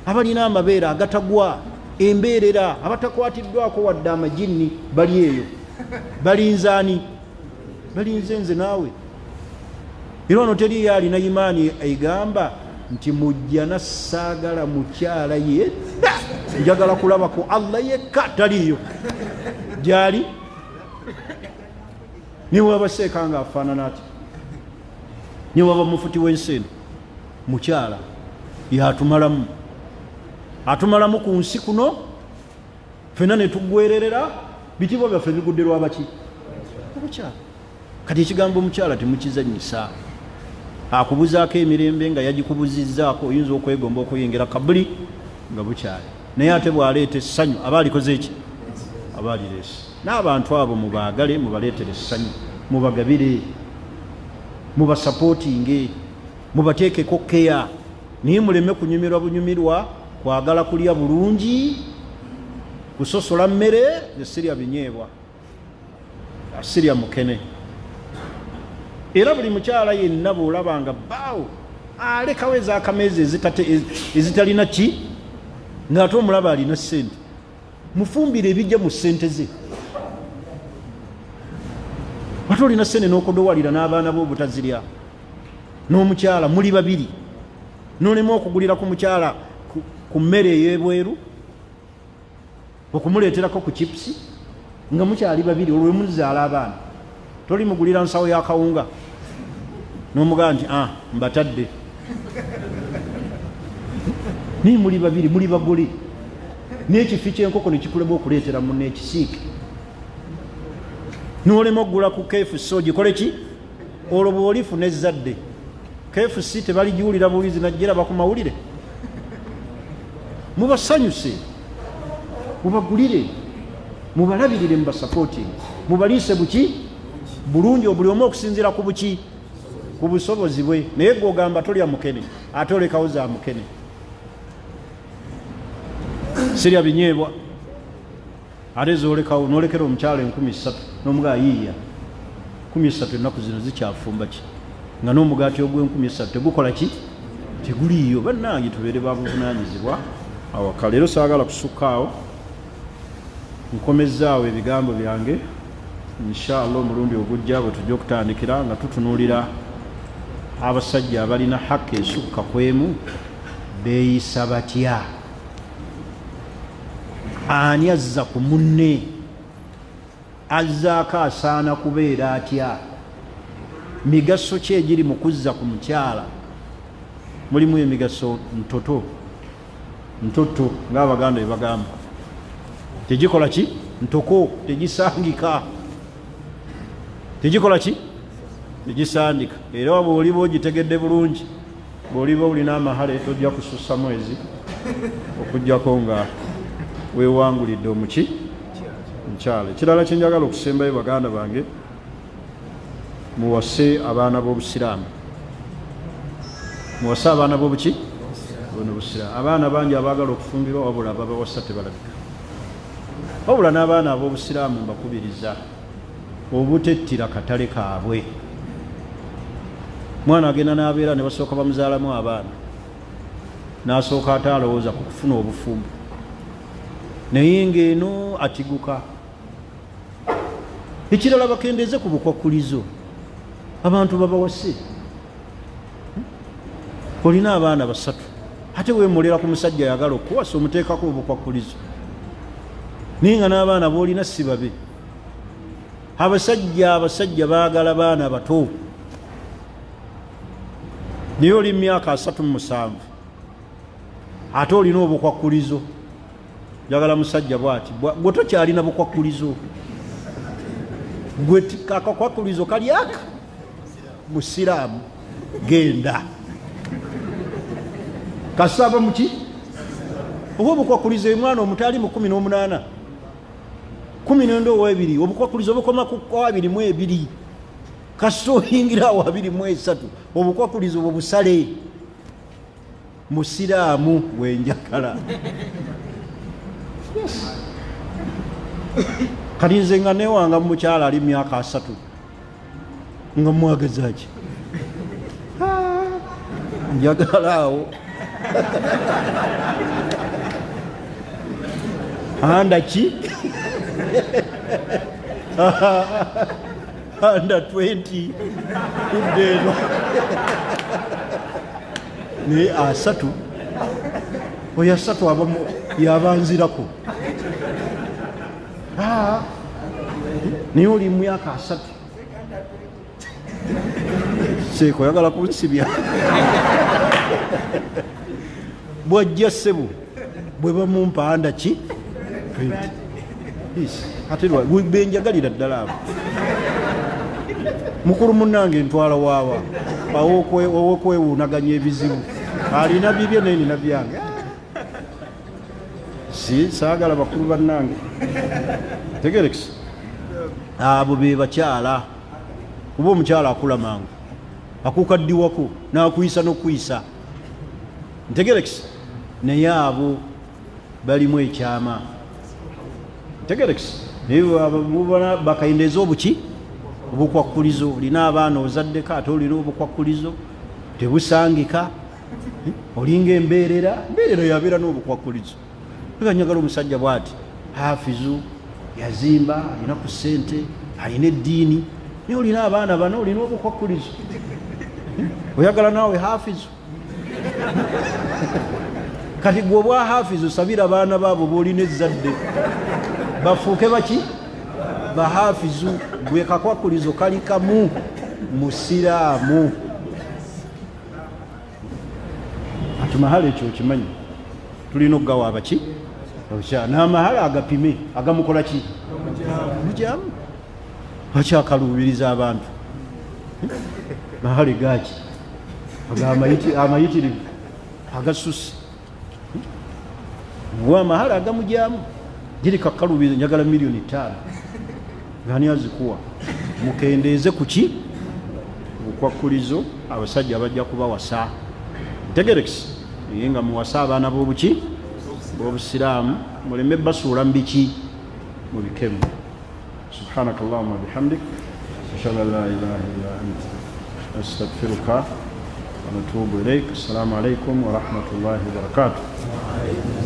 abalina amabeere agatagwa embeerera abatakwatiddwako wadde amajinni bali eyo balinzaani balinze nze naawe era ono teriyo alina imaani egamba nti mujjana saagala mukyala yedda njagala kulaba ku Allah yekka taliyo gyali niwaba seeka nga afaanana ati niwaba mufuti w'ensi eno mukyala yatumalamu ku nsi kuno fena ne tuggwererera bitiibwa byaffe bigudde lwabaki omukyala kati ekigambo omukyala temukizanyisa akubuzaako emirembe nga yagikubuzizzaako oyinza okwegomba okuyingira kabuli nga bukyali naye ate bw'aleeta essanyu aba alikoze eki aba alireese n'abantu abo mubaagale mubaleetere essanyu mubagabire mubasapootinge mubateekeko keya naye muleme kunyumirwa bunyumirwa kwagala kulya bulungi kusosola mmere nesirya binyeebwa asirya mukene era buli mukyala yenna bw'olabanga baawo alekawo ez'akameezi ezitalina ki ng'ate omulaba alina ssente mufumbire ebijja mu ssente ze ate olina ssente n'okodowalira n'abaana b'obutazirya n'omukyala muli babiri n'olema okugulira ku mukyala ku mmere ey'ebweru okumuleeterako ku chipusi nga mukyali babiri olwo muzaala abaana toli mugulira nsawo y'akawunga n'omugamba nti mbatadde naye muli babiri muli bagole n'ekifi ky'enkoko ne kikulema okuleetera munno ekisiike n'olema okugula ku KFC ogikole ki olwo bw'olifuna ezzadde KFC tebaligiwulira buwulizi najjeraba ku mawulire mubasanyuse mubagulire mubalabirire mubasapootingi mubaliise buki bulungi buli omu okusinziira ku buki ku busobozi bwe naye gwogamba tolya mukene ate olekawo za mukene sirya binyeebwa ate zolekawo nolekera omukyalo 13 n'omuga ayiiya 13 ennaku zino zikyafumba ki nga n'omugaati ogw'13 tegukola ki teguliiyo bannange tubeere babuvunaanyizibwa awaka leero saagala kusukkaawo nkomezaawo ebigambo byange inshallah omulundi ogujja bwe tujja okutandikira nga tutunuulira abasajja abalina hakka esukka kwemu beeyisa batya ani azza ku munne azzaako asaana kubeera atya migaso ki egiri mu kuzza ku mukyala mulimu emigaso ntoto ng'abaganda bye bagamba tegikola ki ntoko tegisangika tegikola ki tegisandika era waba oliba ogitegedde bulungi bw'oliba olina amahale tojja kusussa mwezi okugjako nga weewangulidde omuki mukyala ekirala kyenjagala okusembayo baganda bange muwase abaana b'obusiraamu muwase abaana b'obuki busiraamu abaana bangi abaagala okufumbirwa wabula babawasa tebalabika wabula n'abaana ab'obusiraamu mbakubiriza obutettira katale kaabwe mwana agenda n'abeera ne basooka bamuzaalamu abaana n'asooka ate alowooza ku kufuna obufumbo naye ng'eno atiguka ekirala bakendeeze ku bukwakkulizo abantu babawase olina abaana 3 ate weemolera ku musajja ayagala okuwasa omuteekako obukwakkulizo naye nga n'abaana boolina si babe abasajja baagala baana bato naye oli myaka 37 ate olina obukwakkulizo njagala musajja bwati gwe tokyalina bukwakkulizo gwe akakwakkulizo kali aka musiraamu genda kasaba muki oba obukwakkulizo omwana omutali mu 18 12 obukwakkulizo bukoma ku 22 kasita oyingira awo 23 obukwakkulizo bwe busale musiraamu bwenjagala kati nze nga newanga mu mukyala ali myaka 3 nga mwagazaki njagala awo anda ki anda 20 kuddeeno naye 3 oyo 3 abamu yabanzirako naye oli myaka 3 seeko oyagala kunsibya bwajja ssebo bwe bamumpa anda ki ate benjagalira ddala abo mukulu munnange ntwala waawa owokwewuunaganya ebizibu alina bibye naye nina byange saagala bakulu bannange tegerekisa abo be bakyala kuba omukyala akula mangu akukaddiwako n'akuyisa n'okuyisa ntegerekisa naye abo balimu ekyama ntegerekisa naye bakaindeeza obuki obukwakkulizo olina abaana ozaddeko ate olina obukwakkulizo tebusangika olinga embeerera yabeera n'obukwakkulizo eganyagala omusajja bwati hafizu yazimba alina ku ssente alina eddiini naye olina abaana bano olina obukwakkulizo oyagala naawe hafizu kati gwe obwa hafizu sabira abaana baabo boolina ezzadde bafuuke baki bahafizu gwe kakwakkulizo kali kamu musiraamu atumahala ekyo okimanyi tulina okugawa abaki n'amahala agapime agamukola ki mujamu bakyakaluubiriza abantu mahale gaki amayitirivu agasusi wa amahala agamujamu giri kakaluubiriza njagala $5,000,000 ngani azikuwa mukendeeze kuki obukwakulizo abasajja bajja kubawasa tegerekisi nga muwasa abaana b'obuki b'obusiraamu muleme basuula mu biki mu bikemu. Subhanaka Allahumma bihamdik ashhadu an la ilaha illa anta astaghfiruka wa atubu ilaik. Assalamu alaikum wa rahmatullahi wa barakatuh.